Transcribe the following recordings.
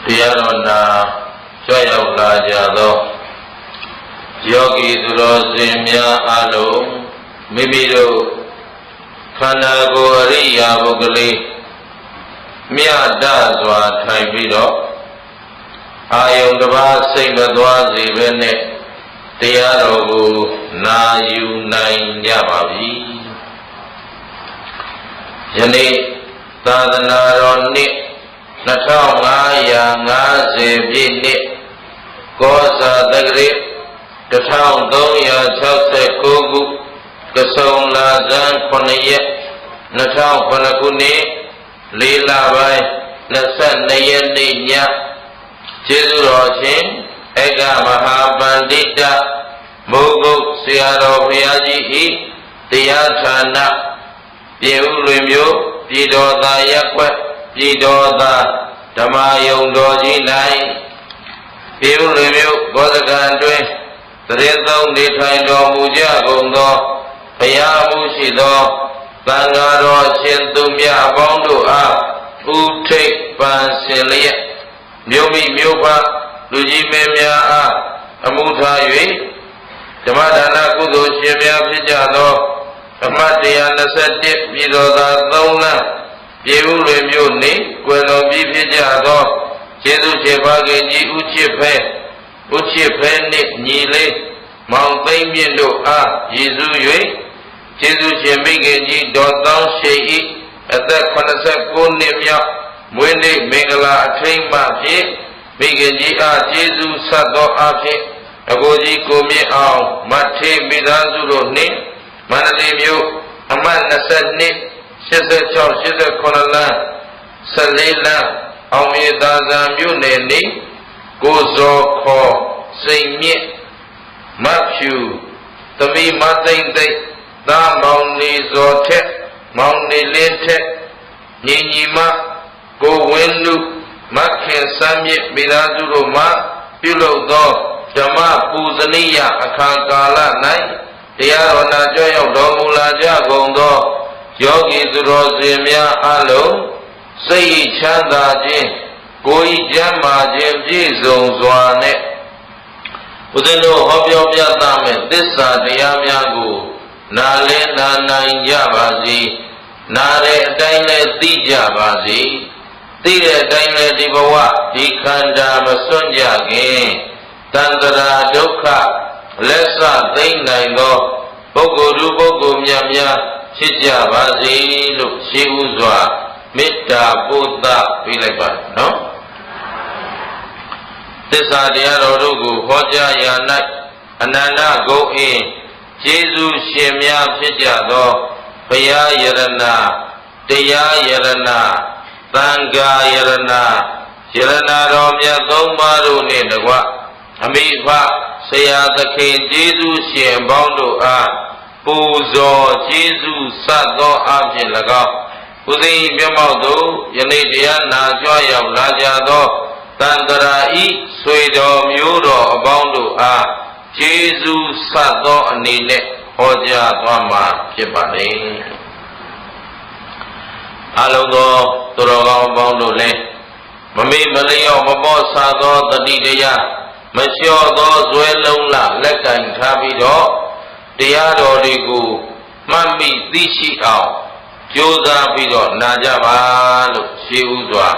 တရားတော်နာကြွရောက်လာကြသောယောဂီသူတော်စင်များအားလုံးမိမိတို့ခန္ဓာကိုယ်အရိယာပုဂ္ဂလိမြတ်တစွာထိုင်ပြီးတော့အာယုန်တစ်ပါးစိတ်မသွားစေဘဲနဲ့တရားတော်ကိုနာယူနိုင်ကြပါပြီယနေ့သာသနာတော်နှစ်2550ပြည့်နှစ်ကောဇာတက္ကရာ1369ခုကဆုံလာဇန်9ရက်2009ခုနှစ်4လပိုင်း22ရက်နေ့ညကျေးဇူးတော်ရှင်ဧကမဟာပန္တိတမိုးကုတ်ဆရာတော်ဘုရားကြီးဤတရားဌာနပြည်ဦးလွင်မြို့ပြည်တော်သာရပ်ကွက်ပြည်တော်သာဓမ္မယုံတော်ကြီး၌ပြည်ဦးလွင်မြို့ဘောဓကံတွင်သရေသုံးနေထိုင်တော်မူကြကုန်သောဘုရားမှုရှိသောသံဃာတော်ရှင်သူမြတ်အပေါင်းတို့အားဥထိပ်ပန်ဆင်လျက်မြို့မိမြို့ဖလူကြီးမင်းများအားအမှုထား၍ဓမ္မဒါနကုသိုလ်ရှင်များဖြစ်ကြသောဓမ္မ121ပြည်တော်သာ3လမ်းပြည်ဦးလွင်မြို့နေကွယ်တော်ပြီးဖြစ်ကြသောကျေးဇူးရှင်ဖခင်ကြီးဦးချစ်ဖဲနှင့်ညီလေးမောင်သိမ့်မြင့်တို့အားရည်စူး၍ကျေးဇူးရှင်မိခင်ကြီးဒေါ်သောင်းရှိ၏အသက်89နှစ်မြောက်မွေးနေ့မင်္ဂလာအထိမ်းအမှတ်ဖြင့်မိခင်ကြီးအားကျေးဇူးဆက်သောအားဖြင့်အကိုကြီးကိုမြင့်အောင်မထေမိသားစုတို့နှင့်မန္တလေးမြို့အမှတ်22 86 89လမ်း14လမ်းအောင်မြေသာဇံမြို့နယ်နေကိုဇော်ခေါ်စိန်မြင့်မဖြူသမီးမသိမ့်သိမ့်သားမောင်နေဇော်ထက်မောင်နေလင်းထက်ညီညီမကိုဝင်းလူမခင်စမ်းမြင့်မိသားစုတို့မှပြုလုပ်သောဓမ္မပူဇနိယအခါကာလ၌တရားတော်နာကြွရောက်တော်မူလာကြကုန်သောယောဂီသူတော်စင်များအားလုံးစိတ်ချမ်းသာခြင်းကိုယ်ကျမ်းမာခြင်းပြည့်စုံစွာနဲ့ဦးဇင်းတို့ဟောပြောပြသမယ့်သစ္စာတရားများကိုနားလည်နာနိုင်ကြပါစေနားတဲ့အတိုင်းလည်းသိကြပါစေသိတဲ့အတိုင်းလည်းဒီဘဝဒီခန္ဓာမစွန့်ကြခင်တန်ត្រာဒုက္ခလက်ဆသိမ့်နိုင်သောပုဂ္ဂိုလ်သူပုဂ္ဂိုလ်များဖြစ်ကြပါစေလို့ရှိဥစွာမေတ္တာပို့သပေးလိုက်ပါနော်သစ္စာတရားတော်တို့ကိုဟောကြားရာ၌အနန္တဂုဏ်အင်းကျေးဇူးရှင်များဖြစ်ကြသောဘုရားယရဏတရားယရဏသံဃာယရဏယရဏတော်မြတ်သုံးပါးတို့နှင့်တကွအမိဖဆရာသခင်ကျေးဇူးရှင်ပေါင်းတို့အားပူဇော်ကျေးဇူးဆက်သောအဖြစ်၎င်းဥသိမ်းမျက်မှောက်သို့ယနေ့တရားနာကြွရောက်လာကြသောတန်ត្រာဤဆွေတော်မျိုးတော်အပေါင်းတို့အားကျေးဇူးဆက်သောအနေနဲ့ဟောကြားသွားမှာဖြစ်ပါလေအလုံးသောသူတော်ကောင်းအပေါင်းတို့လည်းမမေ့မလျော့မပေါ့ဆသောတတိတရားမလျှော့သောဇွဲလုံးလလက်ကင်ထားပြီးတော့တရားတော်တွေကိုမှတ်မိသိရှိအောင်ကြိုးစားပြီးတော့နာကြပါလို့ရှင်းဥစွာ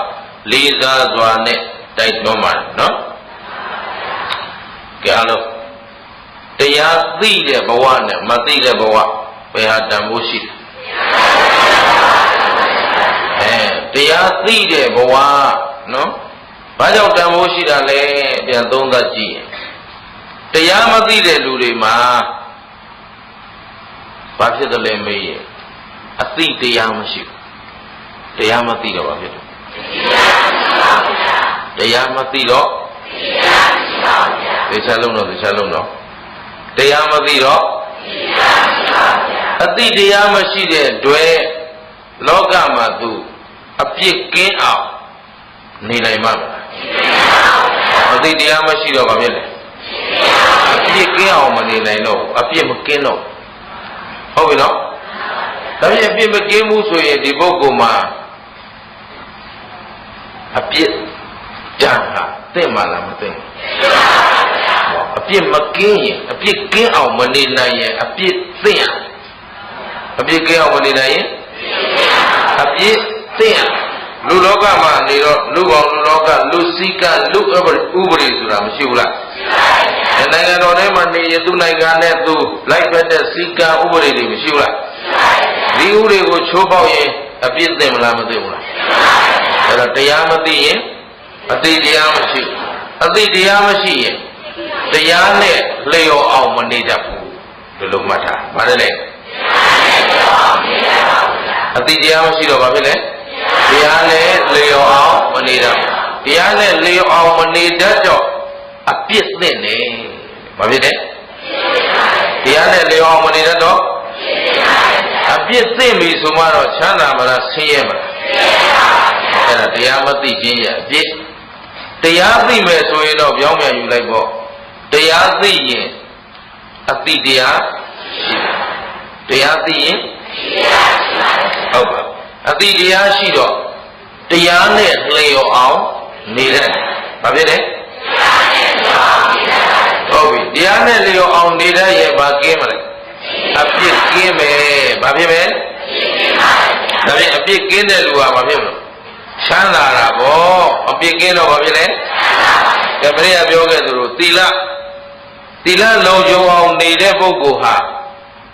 လေးစားစွာနဲ့တိုက်တွန်းပါတယ်နော်ကြလို့တရားသိတဲ့ဘဝနဲ့မသိတဲ့ဘဝဘယ်ဟာတန်ဖိုးရှိတရားသိတဲ့ဘဝနော်ဘာကြောင့်တန်ဖိုးရှိတာလဲပြန်သုံးသပ်ကြည့်ရင်တရားမသိတဲ့လူတွေမှာဘာဖြစ်တယ်လဲမေးရင်အသိတရားမရှိဘူးတရားမသိတော့ဘာဖြစ်လဲတရားမသိတော့သေချာလုံးတော့တရားမသိတော့အသိတရားမရှိတဲ့တွေ့လောကမှာသူအပြစ်ကင်းအောင်နေနိုင်မှာအသိတရားမရှိတော့ဘာဖြစ်လဲအပြစ်ကင်းအောင်မနေနိုင်တော့အပြစ်မကင်းတော့ဟုတ်ပြီနော်ဒါဖြင့်အပြစ်မကင်းဘူးဆိုရင်ဒီပုဂ္ဂိုလ်မှာအပြစ်ကြံ သိမှလားမသိဘူးအပြစ်မကင်းရင်အပြစ်ကင်းအောင်မနေနိုင်ရင်အပြစ်သိရအပြစ်ကင်းအောင်မနေနိုင်ရင်အပြစ်သိရလူလောကမှာနေတော့လူကောင်လူလောကလူစည်းကလူဥပဒေဆိုတာမရှိဘူးလားရှိပါရဲ့နိုင်ငံတော်ထဲမှာနေရင်သူ့နိုင်ငံနဲ့သူလိုက်ထွက်တဲ့စည်းကဥပဒေတွေမရှိဘူးလားရှိပါရဲ့ဒီဥပဒေကိုချိုးပေါက်ရင်အပြစ်သိမလားမသိဘူးလားအဲ့တော့တရားမသိရင်အသိတရားမရှိအသိတရားမရှိရင်တရားနဲ့လျော်အောင်မနေတတ်ဘူးဒီလိုမှတ်ထားဗါတယ်လေအသိတရားမရှိတော့ဘာဖြစ်လဲတရားနဲ့လျော်အောင်မနေတတ်ဘူးတရားနဲ့လျော်အောင်မနေတတ်တော့အပြစ်သိနေဘာဖြစ်လဲတရားနဲ့လျော်အောင်မနေတတ်တော့အပြစ်သိပြီဆိုမှတော့ချမ်းသာမလားဆင်းရဲမလားအဲ့ဒါတရားမသိခြင်းရဲ့အပြစ်တရားသိမယ်ဆိုရင်တော့ပြောင်းပြန်ယူလိုက်ပေါ့တရားသိရင်အတိတရားရှိတယ်တရားသိရင်ဟုတ်ပါအတိတရားရှိတော့တရားနဲ့လျော်အောင်နေတယ်ဘာဖြစ်လဲဟုတ်ပြီတရားနဲ့လျော်အောင်နေတဲ့ရဲ့ဘာကင်းမလဲအပြစ်ကင်းမယ်ဘာဖြစ်မယ်ဒါဖြင့်အပြစ်ကင်းတဲ့လူကဘာဖြစ်မလဲချမ်းသာတာပေါ့အပြစ်ကင်းတော့ဘာဖြစ်လဲကပရိယပြောခဲ့သလိုသီလလုံခြုံအောင်နေတဲ့ပုဂ္ဂိုလ်ဟာ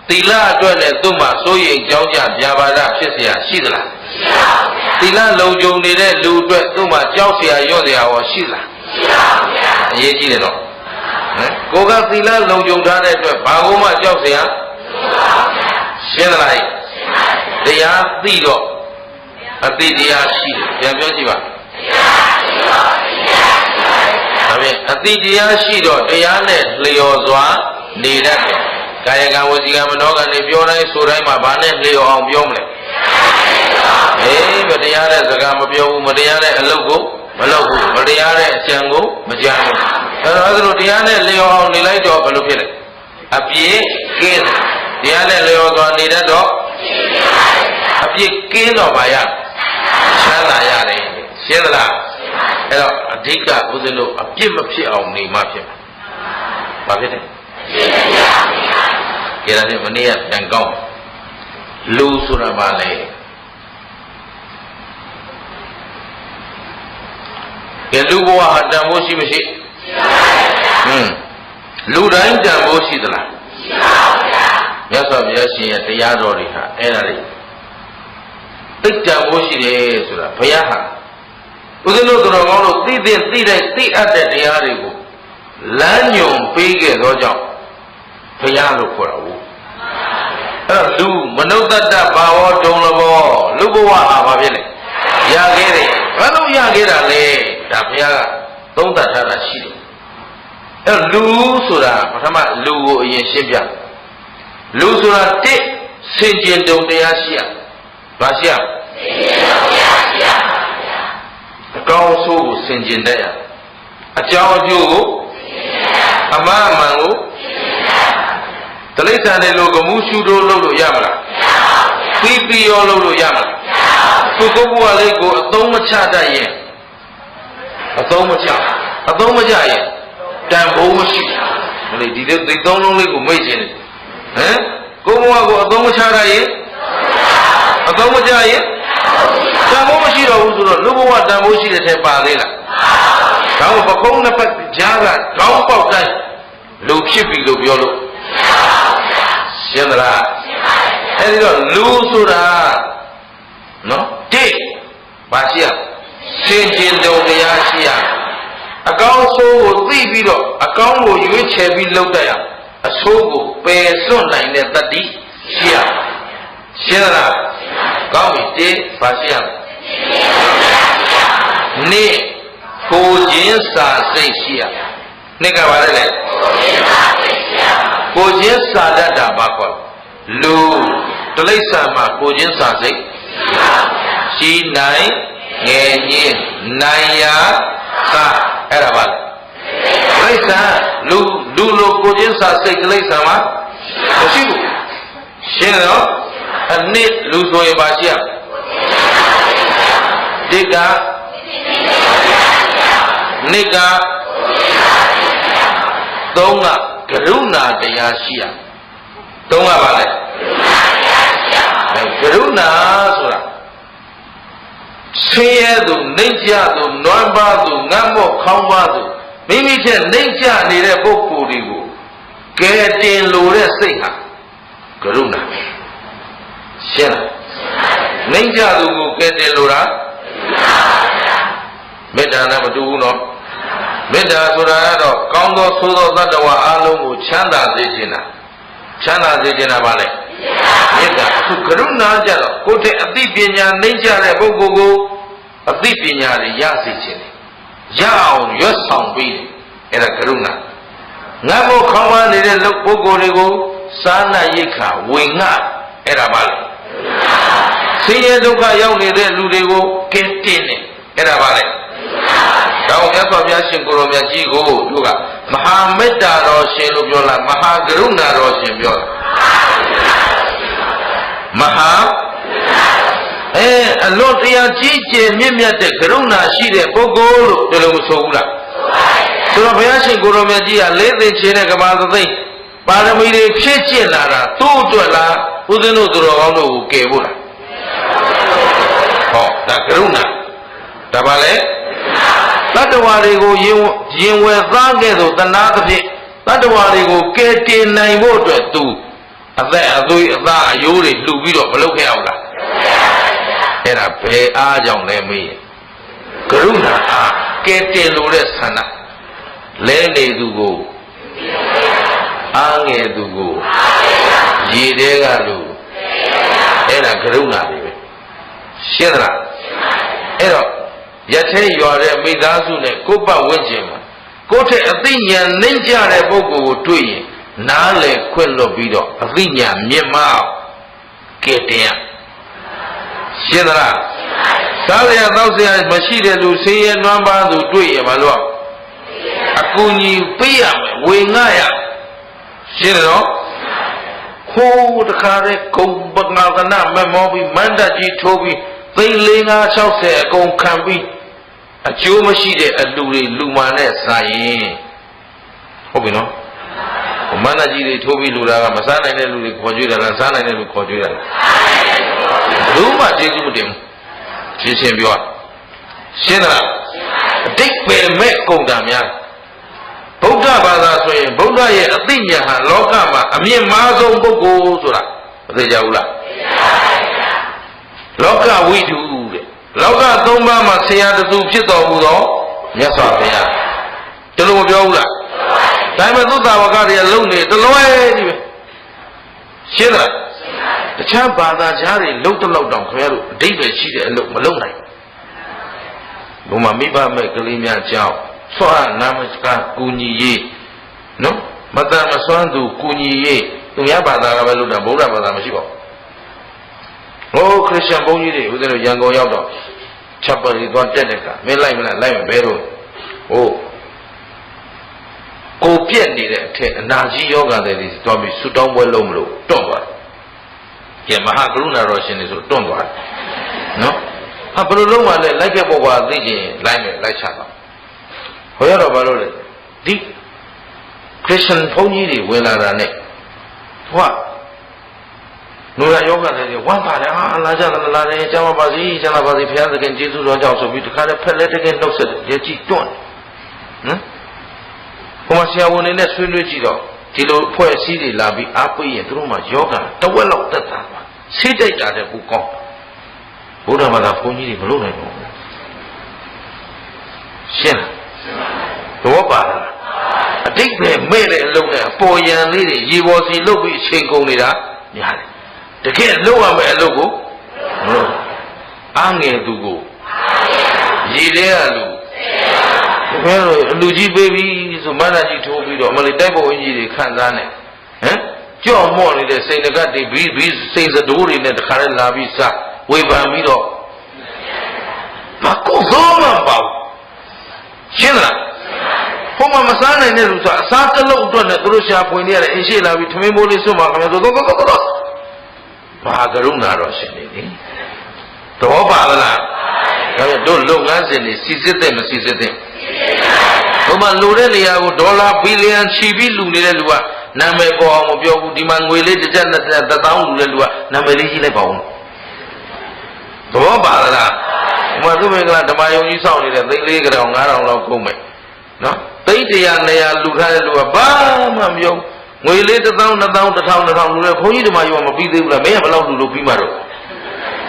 သီလအတွက်နဲ့သူ့မှာစိုးရိမ်ကြောင်းကြပြာပါဒဖြစ်เสียရှိသလားသီလလုံခြုံနေတဲ့လူအတွက်သူ့မှာကြောက်เสียရွံ့เสียရောရှိလားအရေးကြီးတယ်နော်ကိုကသီလလုံခြုံထားတဲ့အတွက်ဘာကိုမှကြောက်เสียရှင်းသလားတရားသိတော့အတိတရားရှိတယ်ပြန်ပြောကြည့်ပါဒါဖြင့်အတိတရားရှိတော့တရားနဲ့လျော်စွာနေတတ်တယ်ကာယကံဝစီကံမနောကံတွေပြောတိုင်းဆိုတိုင်းမှာဘာနဲ့လျော်အောင်ပြောမလဲမတရားတဲ့စကားမပြောဘူးမတရားတဲ့အလုပ်ကိုမလုပ်ဘူးမတရားတဲ့အကြံကိုမကြံဘူးအဲဒါတရားနဲ့လျော်အောင်နေလိုက်တော့ဘယ်လိုဖြစ်လဲအပြည့်ကင်းတရားနဲ့လျော်စွာနေတတ်တော့အပြည့်ကင်းတော့ပါရချမ်းသာရတယ်ရှင်းသလားအဲ့တော့အဓိကဦးဇင်းတို့အပြစ်မဖြစ်အောင်နေမှဖြစ်မှာဘာဖြစ်လဲကြည့်ရတယ်မနေ့ကပြန်ကောင်းလူဆိုတာပါလေကဲလူဘဝဟာတန်ဖိုးရှိမရှိလူတိုင်းတန်ဖိုးရှိသလားရှိပါဗျာမြတ်စွာဘုရားရှင်ရဲ့တရားတော်တွေဟာအဲ့ဒါတွေသိတန်ဖိုးရှိတယ်ဆိုတာဘုရားဟာဦးဇင်းတို့တော်ကောင်းတို့သိတဲ့သိအပ်တဲ့တရားတွေကိုလမ်းညွန်ပေးခဲ့သောကြောင့်ဘုရားလို့ခေါ်တာဟုတ်အဲ့တော့လူမနုဿတ္တဘာဝဒုံလဘောလူဘဝဟာဘာဖြစ်လဲရခဲ့တယ်ဘာလို့ရခဲ့တာလဲဒါဘုရားကသုံးသပ်ထားတာရှိတယ်အဲ့တော့လူဆိုတာပထမလူကိုအရင်ရှင်းပြလူဆိုတာတစ်ဆင်ခြင်တုံတရားရှိရဘာရှိရအကောင်းဆိုးကိုဆင်ခြင်တတ်ရအကြောင်းအကျိုးကိုအမှားအမှန်ကိုတိရစ္ဆာန်တွေလိုကမှုရှုတို့လုပ်လို့ရမလားပြီးပြီးရောလုပ်လို့ရမလားသူကိုယ်ဘဝလေးကိုအသုံးမချတတ်ရင်အသုံးမချရင်တန်ဖိုးမရှိဘူးလေဒီသုံးလုံးလေးကိုမိတ်ခြင်းကိုယ်ဘဝကိုအသုံးမချတတ်ရင်အသုံးမချရင်တန်ဖိုးမရှိတော့ဘူးဆိုတော့လူဘဝတန်ဖိုးရှိတဲ့ထဲပါသေးလားဒါကိုပကုံးနှစ်ဖက်ကြားကခေါင်းပေါက်တိုင်းလူဖြစ်ပြီလို့ပြောလို့ရှင်းသလားအဲဒီတော့လူဆိုတာနော်တိဘာရှိရစင်ကျင်တုံတရားရှိရအကောင်းဆိုးကိုသိပြီးတော့အကောင်းကိုရွေးချယ်ပြီးလုပ်တတ်ရအဆိုးကိုပယ်စွန့်နိုင်တဲ့တတိရှိရရှင်းသလားကောင်းပြီတိဘာရှိရနိကိုချင်းစာစိတ်ရှိရနှစ်ကပါလေကိုချင်းစာတတ်တာဘာခေါ်လူတိရစ္ဆာန်မှာကိုချင်းစာစိတ်ရှိနိုင်ငယ်ညင်းနိုင်ရာစာအဲ့ဒါပါတိရစ္ဆာန်လူလိုကိုချင်းစာစိတ်တိရစ္ဆာန်မှာမရှိဘူးရှင်းတော့အနှစ်လူဆိုရင်ပါရှိရဒီက နှစ်ကသုံးကကရုဏာတရားရှိရသုံးကပါလေကရုဏာဆိုတာဆင်းရဲသူနှိမ့်ကြသူနွမ်းပါသူငတ်မော့ခေါင်းပါသူမိမိထက်နှိမ့်ကြနေတဲ့ပုဂ္ဂိုလ်တွေကိုကဲတင်လို့တဲ့စိတ်ဟာကရုဏာရှင်းလားနှိမ့်ကြသူကိုကဲတင်လို့တာမေတ္တာနဲ့မတူဘူးနော်မေတ္တာဆိုတာကတော့ကောင်းသောဆိုးသောသတ္တဝါအလုံးကိုချမ်းသာစေခြင်းတာချမ်းသာစေခြင်းတာပါလေမေတ္တာအခုကရုဏာကြတော့ကိုယ်တည်းအသိပညာနှိမ့်ကြတဲ့ပုဂ္ဂိုလ်ကိုအသိပညာတွေရစေခြင်းတယ်ရအောင်ရွတ်ဆောင်ပြီးအဲ့ဒါကရုဏာငတ်ဖို့ခေါင်းပါနေတဲ့ပုဂ္ဂိုလ်တွေကိုစားနာရိက္ခာဝေငှအဲ့ဒါပါလေဆင်းရဲဒုက္ခရောက်နေတဲ့လူတွေကိုကဲတင်တယ်အဲ့ဒါပါလေတော့မြတ်စွာဘုရားရှင်ကိုရောမြတ်ကြီးကိုသူကမဟာမေတ္တာတော်ရှင်လို့ပြောလားမဟာကရုဏာတော်ရှင်ပြောတာမဟာအလွန်တရားကြီးကျယ်မြင့်မြတ်တဲ့ကရုဏာရှိတဲ့ပုဂ္ဂိုလ်လို့ဒီလိုမဆိုဘူးလားဆိုတော့ဘုရားရှင်ကိုရောမြတ်ကြီးကလေးသိချင်းတဲ့ကဘာသသိပါရမီတွေဖြည့်ကျင့်လာတာသူ့အတွက်လားဦးဇင်းတို့သူတော်ကောင်းတို့ကိုကယ်ဖို့လားဟောဒါကရုဏာဒါပါလေတတ္တဝါတွေကိုရင်ဝယ်သားခဲ့သို့တနာသဖြင့်တတ္တဝါတွေကိုကယ်တင်နိုင်ဖို့အတွက်သူအသက်အသွေးအသားအယိုးတွေလှူပြီးတော့မလုပ်ခဲ့အောင်လားအဲ့ဒါဘယ်အားကြောင့်လဲမေးရင်ကရုဏာအားကယ်တင်လို့တဲ့ဆန္ဒလဲနေသူကိုအားငယ်သူကိုရေတဲကလူအဲ့ဒါကရုဏာတွေပဲရှင်းသလားအဲ့တော့ရထဲရွာတဲ့မိသားစုနဲ့ကိုယ်ပတ်ဝန်းကျင်မှာကိုယ်ထက်အသိဉာဏ်နှိမ့်ကြတဲ့ပုဂ္ဂိုလ်ကိုတွေ့ရင်နားလေခွင့်လွတ်ပြီးတော့အသိဉာဏ်မြင့်မအောင်ကဲတင်ရရှင်းသလားစားရသောက်စရာမရှိတဲ့လူဆင်းရဲနွမ်းပါးသူတွေ့ရင်မလို့အကူကြီးပေးရမယ်ဝေငှရရှင်းတယ်နော်ခိုးတခါတဲ့ဂုံပငါကနာမမောပြီးမန္တကြီးထိုးပြီးသိန်း460အကုန်ခံပြီးအကျိုးမရှိတဲ့အလူတွေလူမာနဲ့စာရင်ဟုတ်ပြီနော်မန္တကြီးတွေထိုးပြီးလူတာကမစားနိုင်တဲ့လူတွေခေါ်ကြွေးတာလားစားနိုင်တဲ့လူခေါ်ကြွေးတာလားဘူးမှကျေးဇူးမတင်ဘူးရှင်းပြောရှင်းသလားအတိတ်ပဲမဲ့ကုန်တာများဗုဒ္ဓဘာသာဆိုရင်ဗုဒ္ဓရဲ့အသိဉာဏ်ဟာလောကမှာအမြင့်မားဆုံးပုဂ္ဂိုလ်ဆိုတာမသိကြဘူးလားလောကဝိတုတဲ့လောကသုံးပါးမှာဆရာတူဖြစ်တော်မူသောမြတ်စွာဘုရားဒီလိုမပြောဘူးလားဒါပေမဲ့သုတ္တဝကတွေလုံနေတလွဲကြီးပဲရှင်းလားတခြားဘာသာကြားတွေလုံတလောက်တောင်ခင်ဗျားတို့အဓိပ္ပာယ်ရှိတဲ့အလုပ်မလုပ်နိုင်ဘူးဘုမမိဘမဲ့ကလေးများကြောင့်ဆွမ်းနာမကကူညီရေးနော်မတန်မဆွမ်းသူကူညီရေးသူများဘာသာကပဲလုပ်တာဗုဒ္ဓဘာသာမရှိပါဘူးဟိုခရစ်ယာန်ဘုန်းကြီးတွေဦးဇင်းတို့ရန်ကုန်ရောက်တော့ချက်ပရီသွားတက်တဲ့ကမင်းလိုက်မလားလိုက်မဘဲတော့ဟိုကိုပြက်နေတဲ့အထက်အနာကြီးယောဂတဲ့တွေသွားပြီးဆူတောင်းပွဲလုပ်မလို့တွန့်သွားတယ်။မဟာကရုဏာတော်ရှင်တွေဆိုတွန့်သွားတယ်နော်။ဘယ်လိုလုပ်မှလဲလိုက်ခဲ့ပေါ်ပါသိချင်လိုက်မယ်လိုက်ချပါ။ဟောရတော့ဘာလို့လဲဒီခရစ်ယာန်ဘုန်းကြီးတွေဝင်လာတာနဲ့ဟိုကနူရာယောဂတဲ့တွေဝမ်းပါတယ်ဟာလာကြလာတယ်ကျမ်းပါပါစီကျမ်းပါပါစီဘုရားသခင်ကျေးဇူးတော်ကြောင့်ဆိုပြီးတခါတည်းဖက်လက်တကယ်နှုတ်ဆက်တယ်ရကြည့်တွန့်နော်ဘုမဆရာဝန်တွေနဲ့ဆွေးနွေးကြည့်တော့ဒီလိုဖွဲ့စည်းတွေလာပြီးအားပေးရင်သူတို့မှယောဂတဝက်လောက်တက်တာပါစိတ်တိုက်တာတဲ့ဘူးကောင်းဘုရားဘာသာဘုန်းကြီးတွေမလုပ်နိုင်ဘူးရှင်းတော့ပါလားအတိတ်ပဲမဲ့တဲ့အလုံးနဲ့အပေါ်ယံလေးတွေရေပေါ်စီလုတ်ပြီးအချိန်ကုန်နေတာများတယ်တကယ်လုပ်ရမယ့်အလုပ်ကိုမလုပ်အားငယ်သူကိုရေထဲကလူဘယ်လိုလူကြီးပေးပြီးဆိုမန္တကြီးထိုးပြီးတော့အမလေးတိုက်ပေါ်ဝင်ကြီးတွေခံစားနေဟမ်ကြော့မော့နေတဲ့စိန်တကတ်တွေပြီးစိန်စတိုးတွေနဲ့တခါတည်းလာပြီးစဝေဖန်ပြီးတော့မကုသိုလ်မှပေါ့ရှင်းလားဘုမမစားနိုင်တဲ့လူဆိုအစားကလုတ်အတွက်နဲ့သူတို့ရှာဖွင့်နေရတယ်အင်းရှိလာပြီးထမင်းမိုးလေးစွန့်ပါခင်ဗျာဆိုတော့ဘာကရုဏာတော်ရှင်နေလေတော့ပါလားဒါပေမဲ့တို့လုပ်ငန်းစဉ်တွေစီစစ်တဲ့မစီစစ်တဲ့ ဟိုမှာလူတဲ့နေရာကိုဒေါ်လာဘီလီယံချီပြီးလူနေတဲ့လူကနာမည်ပေါ်အောင်မပြောဘူးဒီမှာငွေလေးတစ်ချက်နဲ့တစ်သောင်းလူတဲ့လူကနာမည်လေးကြီးလိုက်ပါဦးသဘောပါလားဟိုမှာသူမင်္ဂလာဓမ္မယုံကြီးစောင့်နေတဲ့သိန်း4ကောင်9000လောက်ကုန်မယ်နော်သိန်း100 200လူထားတဲ့လူကဘာမှမပြောငွေလေး1000 2000 1000လူတဲ့ဘုန်းကြီးဓမ္မယုံကမပြီးသေးဘူးလားမင်းကဘယ်လောက်လူလို့ပြီးမှတော့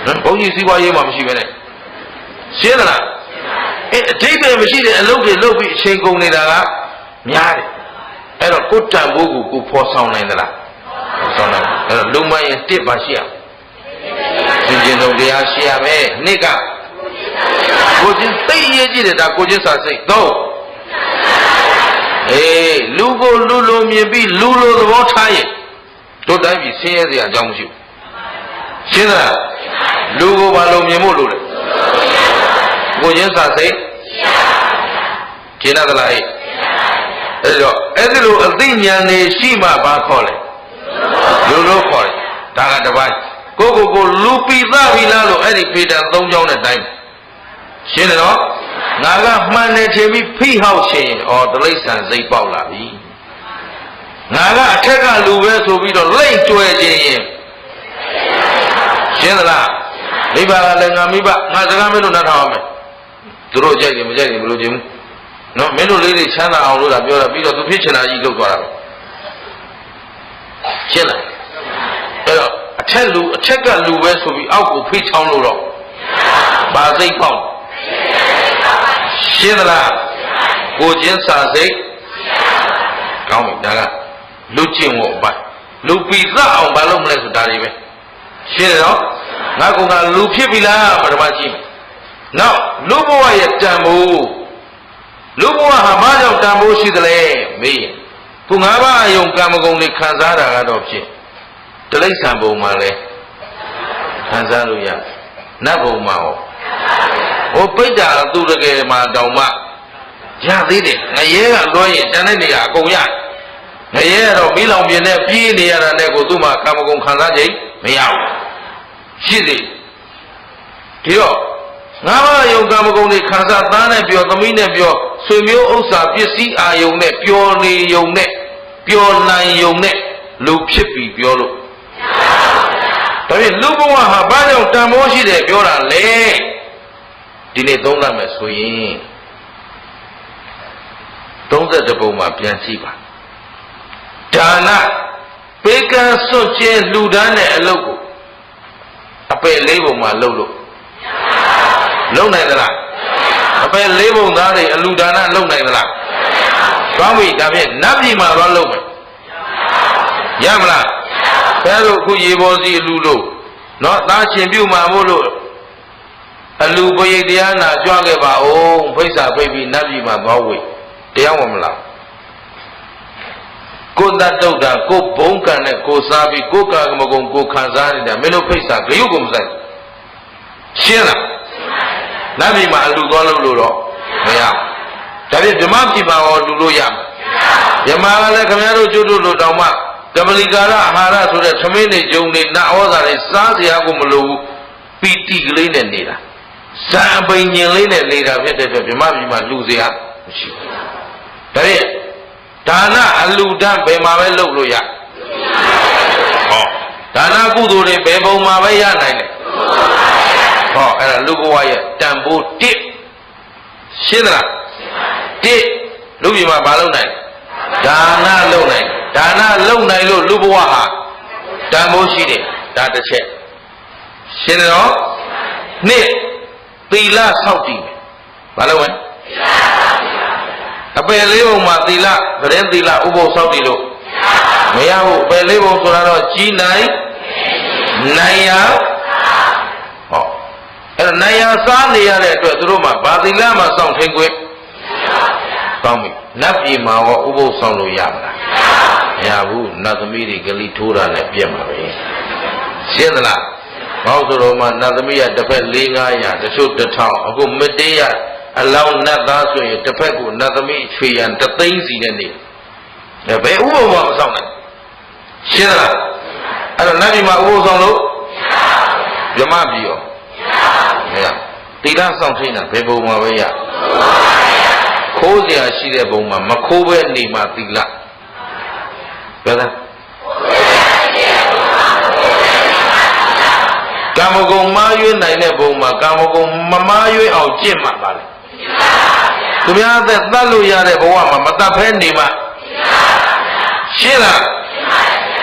နော်ဘုန်းကြီးစီးပွားရေးမှမရှိပဲနဲ့ရှင်းသလားအတိတ်ပဲမရှိတဲ့အလုပ်တွေလုပ်ပြီးအချိန်ကုန်နေတာကများတယ်အဲ့တော့ကိုယ်တန်ဖို့ကိုဖော်ဆောင်နိုင်သလားဖော်ဆောင်နိုင်အဲ့တော့လုံမရင်တစ်ပါရှိရရှင်ကျင်တော်တရားရှိရမယ်နှစ်ကကိုချင်းသိရေးကြည့်တယ်ဒါကိုချင်းစာစိတ်သုံးလူကိုလူလိုမြင်ပြီးလူလိုသဘောထားရင်တို့တိုင်းပြည်ဆင်းရဲစရာအကြောင်းမရှိဘူးရှင်းသလားလူကိုဘာလို့မြင်ဖို့လို့လဲကိုချင်းစာစိတ်ရှင်းသလားအဲ့တော့အဲ့ဒီလိုအသိဉာဏ်နေရှိမှဘာခေါ်လဲလူလို့ခေါ်တယ်ဒါကတစ်ပိုင်းကိုလူပိသပြီလားလို့အဲ့ဒီဖေတံ၃ချောင်းနဲ့တိုင်းရှင်းတယ်နော်ငါကမှန်တယ်ထင်ပြီးဖိဟောက်ရှင်ဩတိရစ္ဆာန်စိတ်ပေါက်လာပြီငါကအထက်ကလူပဲဆိုပြီးတော့လိမ့်ကျွဲခြင်းရင်ရှင်းသလားမိဘကလည်းငါမိဘငါစကားမင်းတို့နားထောင်အောင်မယ်သူတို့ကြိုက်တယ်မကြိုက်ဘူးမလို့ခြင်းဘူးနော်မင်းတို့လေးတွေချမ်းသာအောင်လို့သာပြောတာပြီးတော့သူဖြစ်ချင်တာကြီးလုပ်သွားတာပဲရှင်းလားအဲ့တော့အထက်ကလူပဲဆိုပြီးအောက်ကိုဖိချောင်းလို့တော့ဘာစိတ်ပေါက်ရှင်းသလားကိုချင်းစာစိတ်ကောင်းပြီဒါကလူကျင့်ဝတ်ပါလူပိသအောင်ဘာလို့မလဲဆိုတာတွေပဲရှင်းတယ်နော်ငါကလူဖြစ်ပြီလားပထမကြည့်နောက်လူဘဝရဲ့တန်ဖိုးလူဘဝဟာဘာကြောင့်တန်ဖိုးရှိသလဲမေးခု၅ပါးအယုံကံမဂုဏ်တွေခံစားတာကတော့ဖြစ်တိရစ္ဆာန်ဘုံမှာလဲခံစားလို့ရနတ်ဘုံမှာဟိုပိဋ္ဌာသူတကယ်မှာတောင်မှရသေးတယ်ငရဲကလွှဲရင်တန်တဲ့နေရာအကုန်ရငရဲကတော့မီးလောင်ပြင်းနဲ့ပြေးနေရတာနဲ့ကိုသူ့မှာကံမဂုဏ်ခံစားခြင်းမရဘူးရှိသေးဒီတော့ငါးပါးယုံကံမဂုဏ်တွေခံစားသားနဲ့ပြောသမီးနဲ့ပြောဆွေမျိုးဥစ္စာပစ္စည်းအာယုံနဲ့ပျော်နေယုံနဲ့ပျော်နိုင်ယုံနဲ့လူဖြစ်ပြီးပြောလို့ဒါဖြင့်လူဘဝဟာဘာကြောင့်တန်ဖိုးရှိတယ်ပြောတာလဲဒီနေ့သုံးသပ်မယ်ဆိုရင်32ပုံမှာပြန်ကြည့်ပါဒါနပေးကမ်းစွန့်ကျဲလူဒန်းတဲ့အလုပ်ကိုအပယ်၄ပုံမှာလုပ်လို့လုပ်နိုင်သလားအပယ်၄ပုံသားတွေအလူဒါနလုပ်နိုင်သလားကောင်းပြီဒါဖြင့်နတ်ပြည်မှာတော့လုပ်မယ်ရမလားဘယ်လိုအခုရေပေါ်စီအလူလို့နော်သားရှင်ပြုမှာမို့လို့အလူပရိတ်တရားနာကြွခဲ့ပါဦးဖိတ်စာဖိတ်ပြီးနတ်ပြည်မှာသွားဝေတရားဝင်မလားကိုတတ်တော့တာကိုဘုံကံနဲ့ကိုစားပြီးကိုကာကမကုံကိုခံစားနေတာမင်းတို့ဖိတ်စာဂရုကိုမစိုက်ရှင်းလားနတ်ပြည်မှာအလူသွားလို့တော့မရဒါဖြင့်ဓမ္မပြည်မှာရောလူလို့ရမယ်ဓမ္မကလည်းခင်ဗျားတို့ကျွတ်တို့တောင်မှကပလီကာရအာဟာရဆိုတဲ့သမင်းတွေဂျုံတွေနတ်ဩဇာတွေစားစရာကိုမလိုဘူးပီတိကလေးနဲ့နေတာဇာပိန်ညင်လေးနဲ့နေတာဖြစ်တဲ့အတွက်ဓမ္မပြည်မှာလူစရာမရှိဘူးဒါဖြင့်ဒါနအလူဒန်းဘယ်မှာပဲလုပ်လို့ရဟောဒါနကုသိုလ်တွေဘယ်ပုံမှာပဲရနိုင်တယ်ဟောအဲ့ဒါလူဘဝရဲ့တန်ဖိုးတစ်ရှင်းသလားတစ်လူပြည်မှာမလုပ်နိုင်ဒါနလုပ်နိုင်ဒါနလုပ်နိုင်လို့လူဘဝဟာတန်ဖိုးရှိတယ်ဒါတစ်ချက်ရှင်းတယ်နော်နှစ်သီလဆောက်တည်ဘာလို့လဲအပယ်လေးပုံမှာသီလဗရင်သီလဥပုသ်ဆောက်တည်လို့မရဘူးအပယ်လေးပုံဆိုတာတော့ကြီးနိုင်ရဟောအဲ့တော့နိုင်ရစားနေရတဲ့အတွက်သူတို့မှာဘာသီလမှစောင့်ထိန်ခွင့်ကောင်းပြီနတ်ပြည်မှာရောဥပုသ်ဆောင်လို့ရမလားမရဘူးနတ်သမီးတွေကလေးထိုးတာနဲ့ပြက်မှာပဲရှင်းသလားဘောက်ဆိုတော့မှနတ်သမီးကတစ်ဖက်4-500တချို့1000အခုမတေးရအလောင်းနတ်သားဆိုရင်တစ်ဖက်ကိုနတ်သမီးချွေရန်3သိန်းစီနဲ့နေဘယ်ဥပုသ်မှမဆောင်နိုင်ရှင်းသလားအဲ့တော့နတ်ပြည်မှာဥပုသ်ဆောင်လို့ဓမ္မပြည်ရောမရသီလဆောင်ထိန်းတာဘယ်ပုံမှာပဲရခို ခိုးစရာရှိတဲ့ဘုံမှာမခိုးပဲနေမှသီလပြောလားကာမဂုဏ်မှားယွင်းနိုင်တဲ့ဘုံမှာကာမဂုဏ်မမှားယွင်းအောင်ကျင့်မှပါလေသူများအသက်သတ်လို့ရတဲ့ဘဝမှာမတတ်ဖဲနေမှရှင်းလား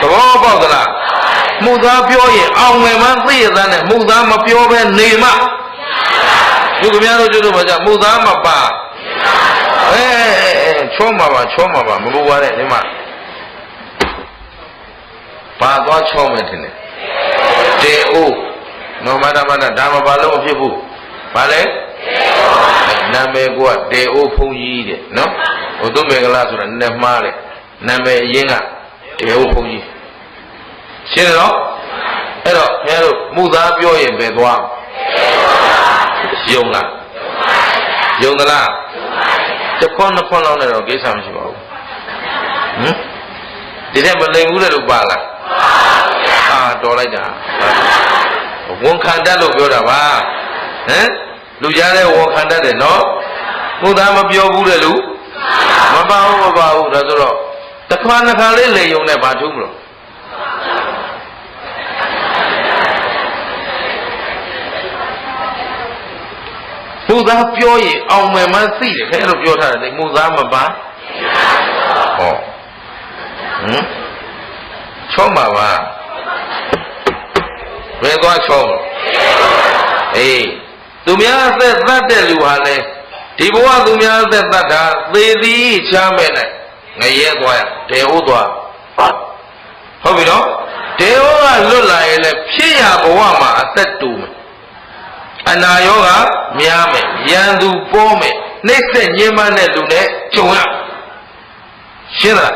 သဘောပေါက်သလားမှုသားပြောရင်အောင်ငယ်မှသိရတဲ့နဲ့မှုသားမပြောပဲနေမှသူကများတို့ကျတို့မှာကြမှုသားမပါချောမှာပါမပူပါနဲ့ဒီမှာပါသွားချောမယ်ထင်တယ်တေအိုးနော်မတမတဒါမပါလို့မဖြစ်ဘူးဘာလဲနာမည်ကတေအိုးဖုန်ကြီးတဲ့နော်ဟိုသူမင်္ဂလာဆိုတာနည်းမှားတယ်နာမည်အရင်ကတေအိုးဖုန်ကြီးရှင်းတော့အဲ့တော့ခင်ဗျားတို့မှုသားပြောရင်ပဲသွားယုံလားယုံသလားတစ်ခွန်းနှစ်ခွန်းလောက်နဲ့တော့ကိစ္စမရှိပါဘူးဒီတဲ့မလိမ်ဘူးတဲ့လို့ပါလားတော်လိုက်တာဝန်ခံတတ်လို့ပြောတာပါလူကြားတဲ့ဝန်ခံတတ်တယ်နော်မှုသားမပြောဘူးတဲ့လူမပါဘူးဒါဆိုတော့တစ်ခွန်းနှစ်ခါလေးလေယုံနဲ့ဘာထုံးမလို့မှုသားပြောရင်အောင်မယ်မှသိတယ်ခဲလို့ပြောထားတယ်မှုသားမပါဟောချောမှာပါဘယ်သွားချောအေးသူများအသက်သတ်တဲ့လူဟာလေဒီဘဝသူများအသက်သတ်တာသေသည်ချမ်းမဲ့နိုင်ငရဲသွားရဒေဟုတ်သွားဟုတ်ပြီနော်ဒေဟုတ်ကလွတ်လာရင်လည်းဖြစ်ရဘဝမှာအသက်တူမယ်အနာရောဂါများမယ်ရန်သူပေါ်မယ်နှိမ့်ဆက်ညှဉ်းပန်းတဲ့လူနဲ့ကြုံရရှင်းလား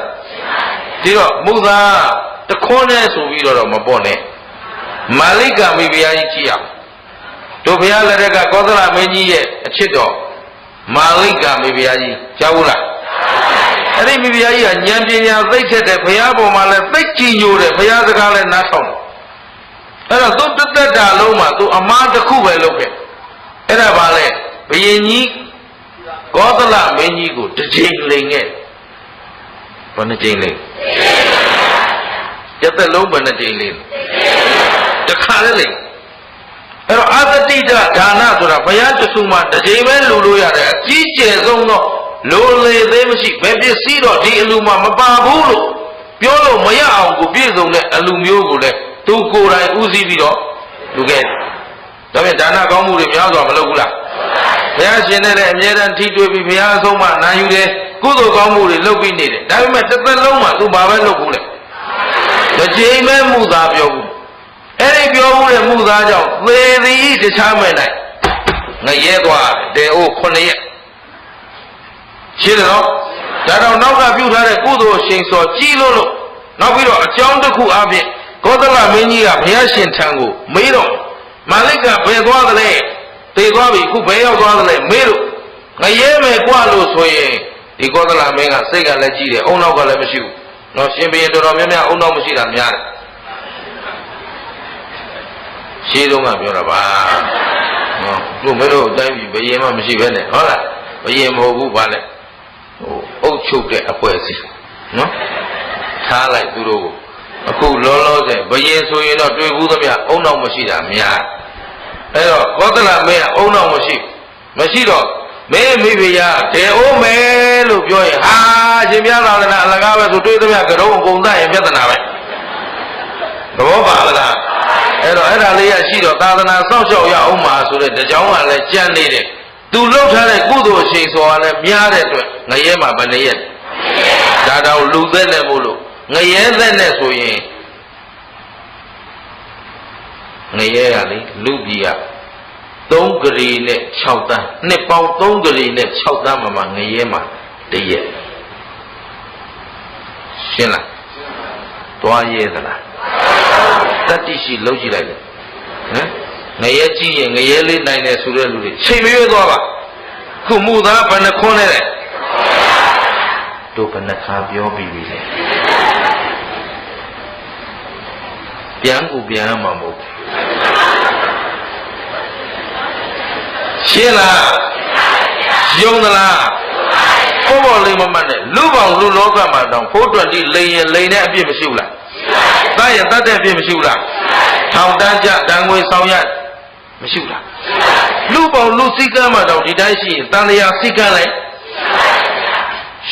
ဒီတော့မူသာတခွန်းနဲ့ဆိုပြီးတော့မပေါ့နဲ့မာလိကမိဖုရားကြီးကြည့်အောင်တို့ဘုရားလက်ထက်ကကောသလမင်းကြီးရဲ့အချစ်တော်မာလိကမိဖုရားကြီးကြားဘူးလားအဲ့ဒီမိဖုရားကြီးကဉာဏ်ပညာသိထက်တဲ့ဘုရားပေါ်မှာလည်းသိကြည်ညိုတယ်ဘုရားစကားလည်းနားထောင်တယ်အဲ့တော့သူတသက်တာလုံးမှာသူအမှားတစ်ခုပဲလုပ်ခဲ့အဲ့ဒါပါလေဘုရင်ကြီးကောသလမင်းကြီးကိုတစ်ချိန်လိန်ခဲ့ဘယ်နှချိန်လိန်ရသက်လုံးဘယ်နှချိန်လိန်တစ်ခါလည်းလိန်အဲ့တော့အာသတိတဒါနဆိုတာဘုရားတဆူမှာတစ်ချိန်ပဲလူလို့ရတယ်အကြီးကျယ်ဆုံးတော့လိုလေသေးမရှိဘယ်ပစ္စည်းတော့ဒီအလူမှာမပါဘူးလို့ပြောလို့မရအောင်ကိုပြည့်စုံတဲ့အလူမျိုးကိုလည်းသူကိုယ်တိုင်ဥစည်းပြီးတော့လူခဲ့ဒါပေမဲ့ဒါနကောင်းမှုတွေများစွာမလုပ်ဘူးလားဘုရားရှင်နဲ့လည်းအမြဲတမ်းထိတွေ့ပြီးဘုရားအဆုံးမှနာယူတယ်ကုသိုလ်ကောင်းမှုတွေလုပ်ပြီးနေတယ်ဒါပေမဲ့တစ်သက်လုံးမှာသူဘာပဲလုပ်ဘူးလေတစ်ချိန်ပဲမှုသားပြောဘူးအဲ့ဒီပြောဘူးတဲ့မှုသားကြောင့်သေသည်တခြားမဲ့နိုင်ငရဲသွားတယ်အိုး9ရက်ရှင်းတယ်နော်ဒါတော့နောက်ကပြုထားတဲ့ကုသိုလ်ရှင်စောကြီးလို့နောက်ပြီးတော့အကြောင်းတစ်ခုအပြင်ကောသလမင်းကြီးကဘုရားရှင်ထံကိုမေးတော့မာလိကဘယ်သွားသလဲသေသွားပြီခုဘယ်ရောက်သွားသလဲမေးလို့ငရဲမယ်กว่าလို့ဆိုရင်ဒီကောသလမင်းကစိတ်ကလည်းကြီးတယ်အုံနောက်ကလည်းမရှိဘူးနော်ရှင်ဘုရင်တော်တော်များများအုံနောက်မရှိတာများတယ်ရှင်းတော့ကပြောတာပါနော်တို့မင်းတို့အတိုင်းပြီဘယင်မှမရှိပဲနဲ့ဟုတ်လားဘယင်မဟုတ်ဘူးဗာလဲဟိုအုတ်ချုပ်တဲ့အဖွဲ့အစည်းနော်ထားလိုက်သူတို့ကိုအခုလောလောဆယ်ဘယင်ဆိုရင်တော့တွေ့ဘူးသမျှအုံနောက်မရှိတာများအဲ့တော့ကောသလမင်းကအုံနောက်မရှိတော့မင်းမိဖုရားဒေအိုးမယ်လို့ပြောရင်ဟာရှင်ပြသာသနာအလကားပဲဆိုတွေ့သမျှကရုံးအကုန်သတ်ရင်ပြဿနာပဲသဘောပါလားအဲ့တော့အဲ့ဒါလေးရရှိတော့သာသနာစောင့်ရှောက်ရအောင်ပါဆိုတဲ့တကြောင်ကလည်းကြံနေတယ်သူလှုပ်ထားတဲ့ကုသိုလ်ရှင်ဆိုတာလည်းများတဲ့အတွက်ငရဲမှာဘယ်နှရက်ဒါတော့လူသက်နဲ့မို့လို့ငရဲသက်နဲ့ဆိုရင်ငရဲကလေလူပြည်က3ဂရီနဲ့6တန်းနှစ်ပေါင်း3ဂရီနဲ့6တန်းမှာငရဲမှာတရက်ရှင်းလားသွားရဲသလားတတိရှိလုံးကြည့်လိုက်တယ်နော်ငရဲကြည့်ရင်ငရဲလေးနိုင်တယ်ဆိုတဲ့လူတွေချိန်ရွေးသွားပါခုမှုသားဘယ်နှခွန်းလဲတို့ဘယ်နှခါပြောပြီးပြီလဲပြန်ကိုပြန်ရမှာမဟုတ်ရှင်းလားယုံသလား ပေါ်ပေါ်လိမ့်မမှတ်နဲ့လူပေါင်းလူလောကမှာတောင်ဖိုးတွက်တိလိန်ရင်လိန်တဲ့အပြစ်မရှိဘူးလားတတ်ရင်တတ်တဲ့အပြစ်မရှိဘူးလားထောင်တန်းကြတန်ငွေဆောင်ရမရှိဘူးလားလူပေါင်းလူစည်းကမ်းမှာတောင်ဒီတိုင်းရှိရင်တန်လျာစည်းကမ်းလိုက်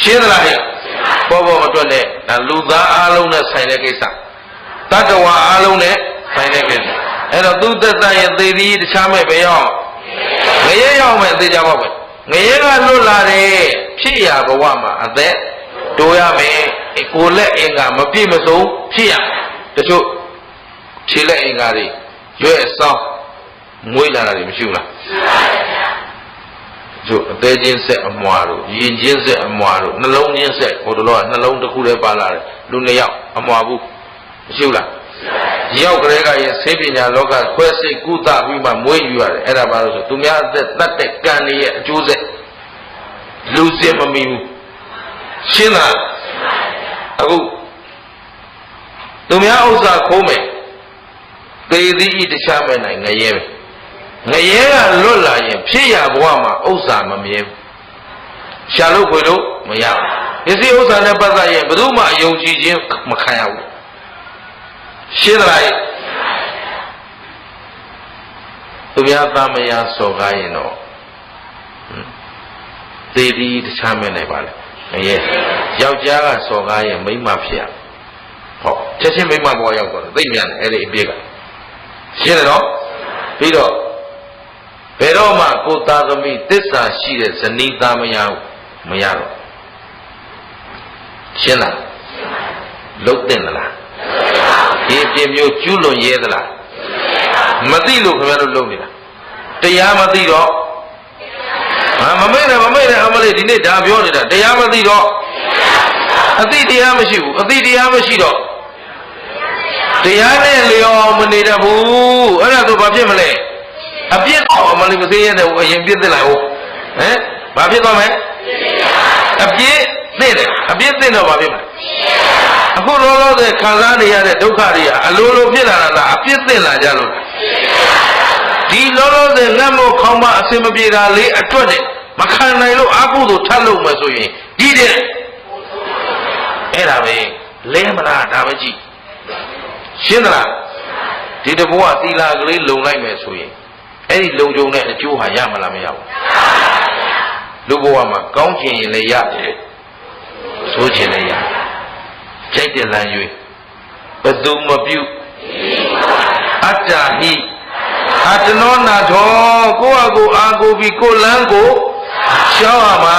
ရှင်းသလားဟဲ့ပေါ်ပေါ်မတွက်နဲ့ဒါလူသားအားလုံးနဲ့ဆိုင်တဲ့ကိစ္စတတ္တဝါအားလုံးနဲ့ဆိုင်တဲ့ကိစ္စအဲ့တော့သူသက်တရဲ့သေသည်တခြားမဲ့ပဲရောက်ငရဲရောက်မဲ့သေချာပေါ့ပဲငရဲကလွတ်လာတယ်ဖြစ်ရဘဝမှာအသက်တိုးရမယ်ကိုယ်လက်အင်္ဂါမပြည့်မစုံဖြစ်ရတချို့ခြေလက်အင်္ဂါတွေရွက်ဆောင်းမွေးလာတာတွေမရှိဘူးလားတို့အသေးချင်းဆက်အမွာတို့ရင်ချင်းဆက်အမွာတို့နှလုံးချင်းဆက်ဟိုတလောကနှလုံးတစ်ခုတည်းပါလာတယ်လူနှစ်ယောက်အမွာဘူးမရှိဘူးလားရောက်ကလေးကရဲ့ဆေးပညာလောကခွဲစိတ်ကုသပြီးမှမွေးယူရတယ်အဲ့ဒါပါလို့ဆိုသူများအသက်တတ်တဲ့ကံတွေရဲ့အကျိုးဆက်လူစင်မမီဘူးရှင်းလားအခုသူများဥစ္စာခိုးမယ်သေသည်ဤတခြားမဲ့နိုင်ငရဲပဲငရဲကလွတ်လာရင်ဖြစ်ရဘဝမှာဥစ္စာမမြဲဘူးရှာလို့ခွေလို့မရဘူးပစ္စည်းဥစ္စာနဲ့ပတ်သက်ရင်ဘယ်သူမှအယုံကြည်ခြင်းမခံရဘူးရှင်းလားသူများသားမယားစော်ကားရင်တော့သေသည်တခြားမဲ့နိုင်ပါလေငရဲယောက်ျားကစော်ကားရင်မိန်းမဖြစ်ရဟောချက်ချင်းမိန်းမဘဝရောက်တော့သိမြန်တယ်အဲ့ဒီအပြစ်ကရှင်းတယ်နော်ပြီးတော့ဘယ်တော့မှကိုယ်သားသမီးသစ္စာရှိတဲ့ဇနီးသားမယားမရတော့ရှင်းလားလုတ်တင်သလားဒီအပြစ်မျိုးကျူးလွန်ရဲသလားမသိလို့ခင်ဗျားတို့လုပ်နေတာတရားမသိတော့မမေ့နဲ့အမလေးဒီနေ့ဒါပြောနေတာတရားမသိတော့အသိတရားမရှိဘူးအသိတရားမရှိတော့တရားနဲ့လျော်မနေတတ်ဘူးအဲ့ဒါဆိုဘာဖြစ်မလဲအပြစ်တော့မလေးမသေးရတဲ့အရင်ပြစ်သစ်လိုက်ဟုတ်ဟမ်ဘာဖြစ်သွားမလဲအပြစ်သိတယ်အပြစ်သိတော့ဘာဖြစ်မလဲအခုလောလောဆယ်ခံစားနေရတဲ့ဒုက္ခတွေကအလိုလိုဖြစ်လာတာလားအပြစ်သိလာကြလို့ဒီလောလောဆယ်ငတ်မို့ခေါင်းမအစင်မပြေတာလေးအတွက်နဲ့မခံနိုင်လို့အကုသို့ထပ်လို့မယ်ဆိုရင်ဒီတဲ့အဲ့ဒါပဲလဲမလားဒါပဲကြည့်ရှင်းသလားဒီတဘောကသီလာကလေးလုံလိုက်မယ်ဆိုရင်အဲ့ဒီလုံကြုံတဲ့အကျိုးဟာရမလားမရဘူးလူဘဝမှာကောင်းချင်ရင်လည်းရတယ်ဆိုးချင်လည်းရကြိုက်တဲ့လမ်းရွေးဘသူမပြုအတ္တဟိအတနောနာထောကိုယ့်အကိုအာကိုပြီးကိုလမ်းကိုရှောင်းရမှာ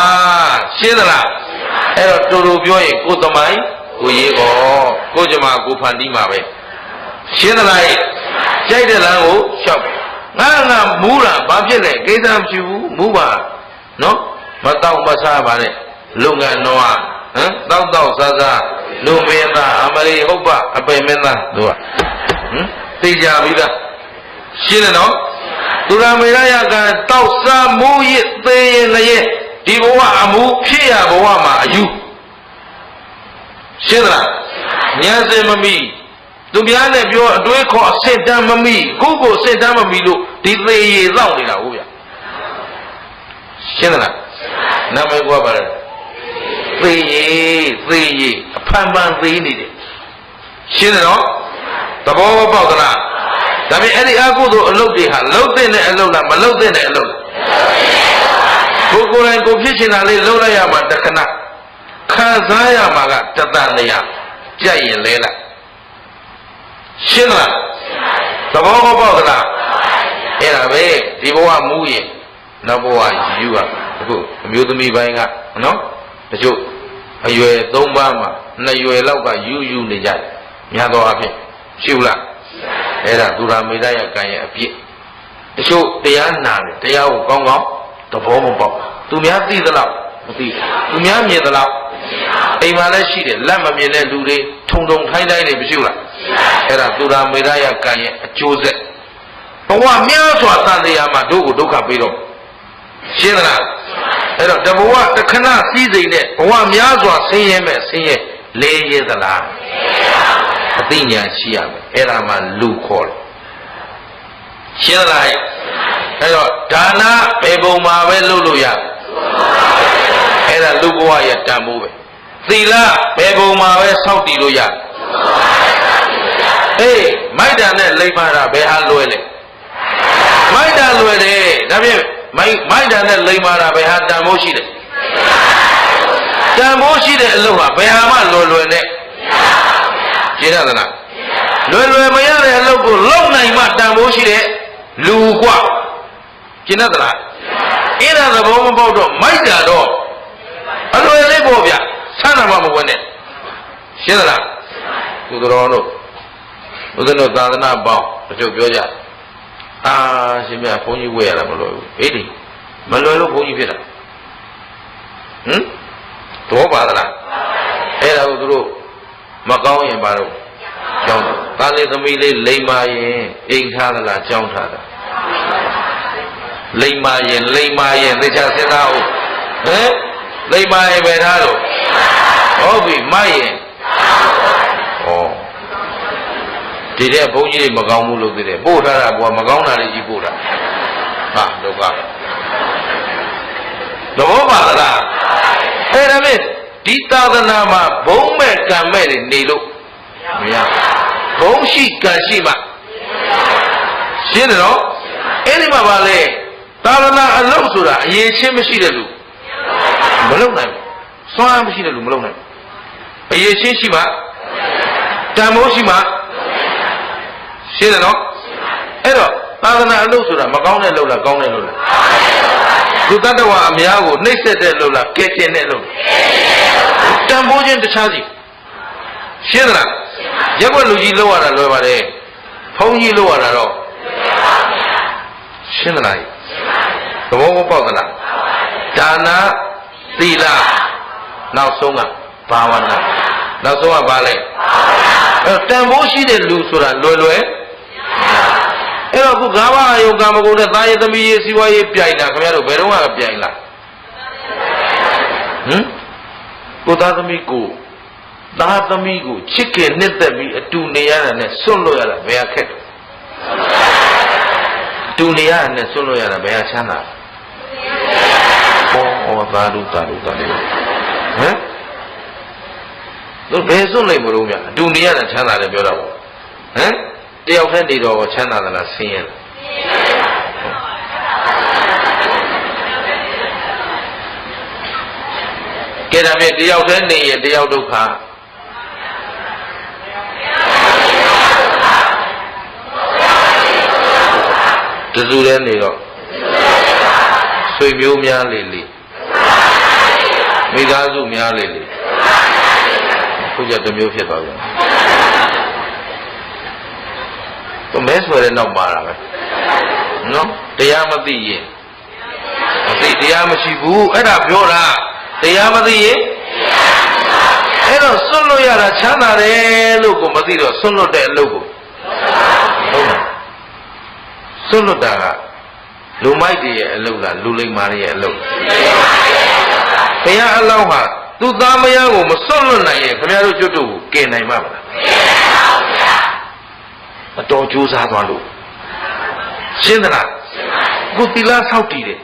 ရှင်းသလားအဲ့တော့တူတူပြောရင်ကိုသမိုင်းကိုရေးကောကိုကြမှာကိုဖန်တီးမှာပဲရှင်းသလားကြိုက်တဲ့လမ်းကိုရှောက်ငါမူးတာဘာဖြစ်လဲကိစ္စမရှိဘူးမူးပါနော်မတော့မစားပါနဲ့လုပ်ငန်းတော့တောက်စားစားလူမင်းသားအမလီဟုတ်ပါအပေမင်းသားတို့ကသိကြပြီလားရှင်းတယ်နော်သူရမေရယကတောက်စားမူးရသေးရင်လည်းဒီဘဝအမှုဖြစ်ရဘဝမှာအယူရှင်းသလားဉာဏ်စင်မမီသူများနဲ့ပြောအတွေးခေါ်အစစ်တမ်းမမီကိုကိုစစ်တမ်းမမီလို့ဒီသေးရည်တော့နေတာဟုတ်ဗျရှင်းသလားနာမည်ကွာပါလေသေရည်အဖန်ပန်သေးနေတယ်ရှင်းတယ်နော်သဘောပေါက်သလားဒါပေမဲ့အဲ့ဒီအကုသို့အလုပ်တွေဟာလုပ်တဲ့အလုပ်လားမလုပ်တဲ့အလုပ်လားကိုယ်ကိုယ်တိုင်ကိုဖြစ်ချင်တာလေးလုပ်လိုက်ရမှာတခဏခံစားရမှာကတသနေရကြိုက်ရင်လဲလိုက်ရှင်းလားသဘောပေါက်သလားအဲ့ဒါပဲဒီဘဝမူးရင်နောက်ဘဝယူရအခုအမျိုးသမီးပိုင်းကနော်တချို့အရွယ်3ပါးမှာ2ရွယ်လောက်ကယူနေကြတယ်များသောအားဖြင့်ရှိဘူးလားအဲ့ဒါသူရမေတ္တာရဲ့ကံရဲ့အပြစ်တချို့တရားနာတယ်တရားကိုကောင်းကောင်းသဘောမပေါက်သူများသိသလားမသိသူများမြင်သလားအိမ်မှာလည်းရှိတယ်လက်မမြင်တဲ့လူတွေထုံထိုင်းနေမရှိဘူးလားအဲ့ဒါသူရမေတ္တာရဲ့ကံရဲ့အကျိုးဆက်ဘဝများစွာတန်တရားမှာတို့ကိုဒုက္ခပေးတော့ရှင်းသလားအဲ့တော့တဘဝတခဏစည်းစိမ်နဲ့ဘဝများစွာဆင်းရဲမဲ့ဆင်းရဲလဲရဲသလားအသိဉာဏ်ရှိရမယ်အဲ့ဒါမှလူခေါ်တယ်ရှင်းသလားအဲ့တော့ဒါနဘယ်ပုံမှာပဲလုပ်လို့ရအဲ့ဒါလူဘဝ ရဲ့တန်ဖိုးပဲသီလဘယ်ပုံမှာပဲစောင့်တည်လို့ရအေးမိုက်တာနဲ့လိမ္မာတာဘယ်ဟာလွယ်လဲမိုက်တာလွယ်တယ်ဒါဖြင့်မိုက်တာနဲ့လိမ္မာတာဘယ်ဟာတန်ဖိုးရှိတယ်တန်ဖိုးရှိတဲ့အလုပ်ဟာဘယ်ဟာမှလွယ်နဲ့ရှင်းရသလားလွယ်မရတဲ့အလုပ်ကိုလုပ်နိုင်မှတန်ဖိုးရှိတဲ့လူกว่าရှင်းရသလားအဲ့ဒါသဘောမပေါက်တော့မိုက်တာတော့အလွယ်လေးပေါ့ဗျဆန်းတာမှမဝင်နဲ့ရှင်းသလားသူတော်တို့ဦးဇင်းတို့သာသနာပေါင်းတချို့ပြောကြအာရှင်မြတ်ဘုန်းကြီးဝဲရတာမလွယ်ဘူးဟေ့ဒီမလွယ်လို့ဘုန်းကြီးဖြစ်တာတော့ပါသလားအဲ့ဒါကိုသူတို့မကောင်းရင်ပါတော့ကျောင်းကားလေးသမီးလေးလိမ္မာရင်အိမ်ထားသလားကျောင်းထားတာလိမ္မာရင်သေချာစဉ်းစားဦးလိမ္မာရင်ပဲထားလို့ဟုတ်ပြီမရင်ဩဒီတဲ့ဘုန်းကြီးတွေမကောင်းဘူးလို့သိတယ်ပို့ထားတာကွာမကောင်းတာလေးကြီးပို့တာဟာဒုက္ခသဘောပါလားအဲ့ဒါဖြင့်ဒီသာသနာမှာဘုံမဲ့ကံမဲ့တွေနေလို့မရဘုံရှိကံရှိမှရှင်းတယ်နော်အဲ့ဒီမှာပါလေသာသနာအလုပ်ဆိုတာအရေးချင်းမရှိတဲ့လူမလုပ်နိုင်ဘူးစွမ်းမရှိတဲ့လူမလုပ်နိုင်ဘူးအရေးချင်းရှိမှတန်ဖိုးရှိမှရှင်းတယ်နော်အဲ့တော့သာသနာအလုပ်ဆိုတာမကောင်းတဲ့လုပ်လားကောင်းတဲ့လုပ်လားသူတတ္တဝါအများကိုနှိမ့်ဆက်တဲ့လုပ်လားကဲကျင်တဲ့လုပ်တန်ဖိုးခြင်းတခြားစီရှင်းသလားရက်ွက်လူကြီးလုပ်ရတာလွယ်ပါတယ်ဘုန်းကြီးလုပ်ရတာတော့ရှင်းသလားသဘောမပေါက်သလားဒါနသီလနောက်ဆုံးကဘာဝနာနောက်ဆုံးကဘာလဲအဲ့တန်ဖိုးရှိတဲ့လူဆိုတာလွယ်အဲ့တော့ခုကာမအယုံကာမဂုဏ်နဲ့သားရသမီးရေးစီးပွားရေးပြိုင်တာခင်ဗျားတို့ဘယ်တော့မှပြိုင်လားကိုသားသမီးကိုချစ်ခင်နှစ်သက်ပြီးအတူနေရတာနဲ့ဆွန့်လွတ်ရတာဘယ်ဟာခက်တယ်အတူနေရတာနဲ့ဆွန့်လွတ်ရတာဘယ်ဟာချမ်းသာဩသာဓုတို့ဘယ်ဆွန့်လိုက်မလို့များအတူနေရတာချမ်းသာတယ်ပြောတာပေါ့တယောက်တည်းနေတော့ချမ်းသာသလားဆင်းရဲလားကဲဒါဖြင့်တယောက်တည်းနေရင်တယောက်ဒုက္ခတစုတည်းနေတော့ဆွေမျိုးများလေမိသားစုများလေခုကျတစ်မျိုးဖြစ်သွားပြန်သူမဲဆွဲတဲ့နောက်မှာတာပဲနော်တရားမသိရင်တရားမရှိဘူးအဲ့ဒါပြောတာတရားမသိရင်အဲ့တော့ဆွတ်လို့ရတာချမ်းသာတယ်လို့ကိုမသိတော့ဆွတ်လွတ်တဲ့အလုပ်ကိုဟုတ်လားဆွတ်လွတ်တာကလူမိုက်တွေရဲ့အလုပ်လားလူလိမ္မာတွေရဲ့အလုပ်ဘုရားအလောင်းဟာသူ့သားမယားကိုမဆွတ်လွတ်နိုင်ရင်ခင်ဗျားတို့ကျွတ်တို့ကိုကယ်နိုင်မှာမလားအတော်ကြိုးစားသွားလို့ရှင်းသလားကိုသီလဆောက်တည်တယ်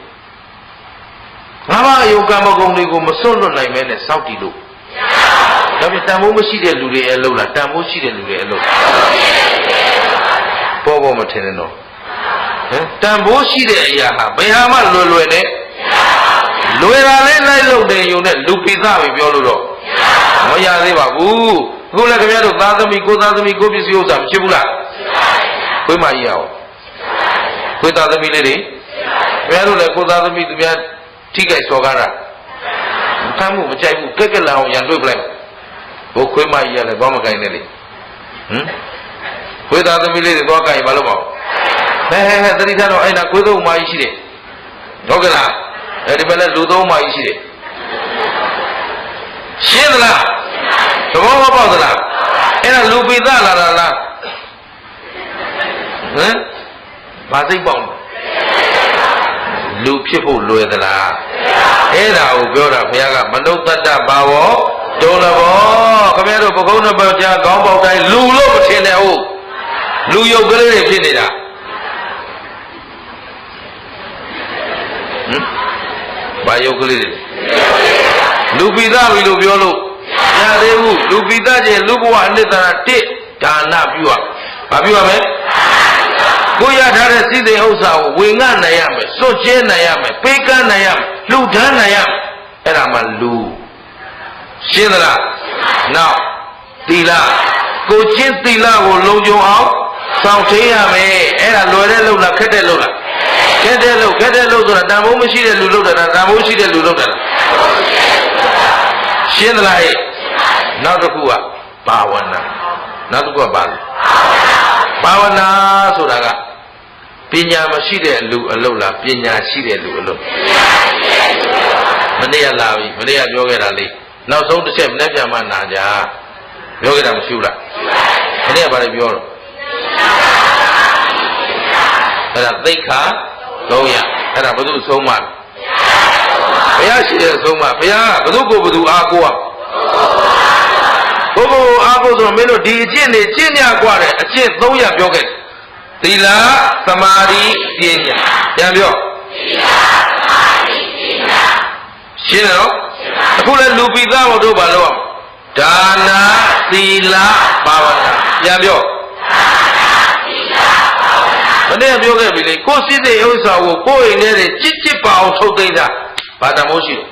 ငါးပါးအယုံကံမဂုဏ်တွေကိုမစွန့်လွတ်နိုင်မဲနဲ့စောက်တည်လို့ဒါပြင်တန်ဖိုးမရှိတဲ့လူတွေအလုပ်လားတန်ဖိုးရှိတဲ့လူတွေအလုပ်ပေါ်မထင်နဲ့တော့တန်ဖိုးရှိတဲ့အရာဟာဘယ်ဟာမှလွယ်နဲ့လွယ်တာလေးလိုက်လို့တယ်ယုံနဲ့လူပိသပဲပြောလို့တော့မရသေးပါဘူးခုလည်းခင်ဗျားတို့သားသမီးကိုသားသမီးကိုပစ္စည်းဥစ္စာမရှိဘူးလားခွေးမကြီးရအောင်ခွေးသားသမီးလေးတွေခင်ဗျားတို့လည်းကိုသားသမီးသူများထိကြိုက်စော်ကားတာဖမ်းမှုမကြိုက်ဘူးကက်ကက်လာအောင်ရန်တွေ့ပလိုက်ဘိုးခွေးမကြီးရလည်းဘာမှမကြိုက်နဲ့လေခွေးသားသမီးလေးတွေသွားကြိုက်ဘာလို့မဟုတ်သတိထားတော့အဲ့ဒါခွေးသုံးမကြီးရှိတယ်ဟုတ်ကဲ့လားအဲ့ဒီဘက်လည်းလူသုံးမကြီးရှိတယ်ရှင်းသလားသဘောမပေါက်သလားအဲ့ဒါလူပိသလာတာလားဘာစိတ်ပေါက်လူဖြစ်ဖို့လွယ်သလားအဲ့ဒါကိုပြောတာဘုရားကမနုဿတ္တဘာဝဒုလဘောခင်ဗျားတို့ပကုံးနှစ်ပေါက်ကြားခေါင်းပေါက်တိုင်းလူလို့မထင်နဲ့ဟုတ်လူရုပ်ကလေးတွေဖြစ်နေတာဘာရုပ်ကလေးတွေ လူပိသပြီလို့ပြောလို့ရသေးဘူးလူပိသခြင်းလူဘဝအနိတ္တရာတစ်ဒါနပြုရဘာပြုရမလဲကိုရထားတဲ့စိတ်ဥစ္စာကိုဝေငှနိုင်ရမယ်စွန့်ကျဲနိုင်ရမယ်ပေးကမ်းနိုင်ရမယ်လှူဒန်းနိုင်ရမယ်အဲ့ဒါမှလူရှင်းသလားနောက်သီလကိုကျင့်သီလကိုလုံခြုံအောင်စောင့်ထိန်ရမယ်အဲ့ဒါလွယ်တဲ့လုပ်လားခက်တဲ့လုပ်လားခက်တဲ့လုပ်ဆိုတာတန်ဖိုးမရှိတဲ့လူလုပ်တာတန်ဖိုးရှိတဲ့လူလုပ်တာရှင်းသလားဟဲ့နောက်တစ်ခုကဘာဝနာနောက်တစ်ခုကဘာလဲဘာဝနာဆိုတာကပညာမရှိတဲ့လူအလုပ်လားပညာရှိတဲ့လူအလုပ်မနေ့ကလာပြီမနေ့ကပြောခဲ့တာလေးနောက်ဆုံးတစ်ချက်မနေ့ပြန်မှနာကြပြောခဲ့တာမရှိဘူးလားမနေ့ကဘာလဲပြောတော့အဲ့ဒါသိက္ခာ300အဲ့ဒါဘုသူဆုံးမဘုရားရှိတဲ့ဆုံးမဘုရားဘုသူကိုဘုသူအားကိုးဘုဘအားကိုးဆိုတော့မင်းတို့ဒီအကျင့်တွေကျင့်ကြกว่าတဲ့အကျင့်300ပြောခဲ့သီလသမာဓိပညာပြန်ပြောသီလသမာဓိပညာရှင်းတယ်နော်အခုလည်းလူပိသဘုတို့ဘာလို့ဒါနာသီလဘာဝနာပြန်ပြောမနေ့ပြောခဲ့ပြီလေကိုယ်စိတ်ရဲ့ဥစ္စာကိုကိုယ်အိမ်ထဲကြစ်ပါအောင်ထုတ်သိမ်းတာဘာတမိုးရှိတယ်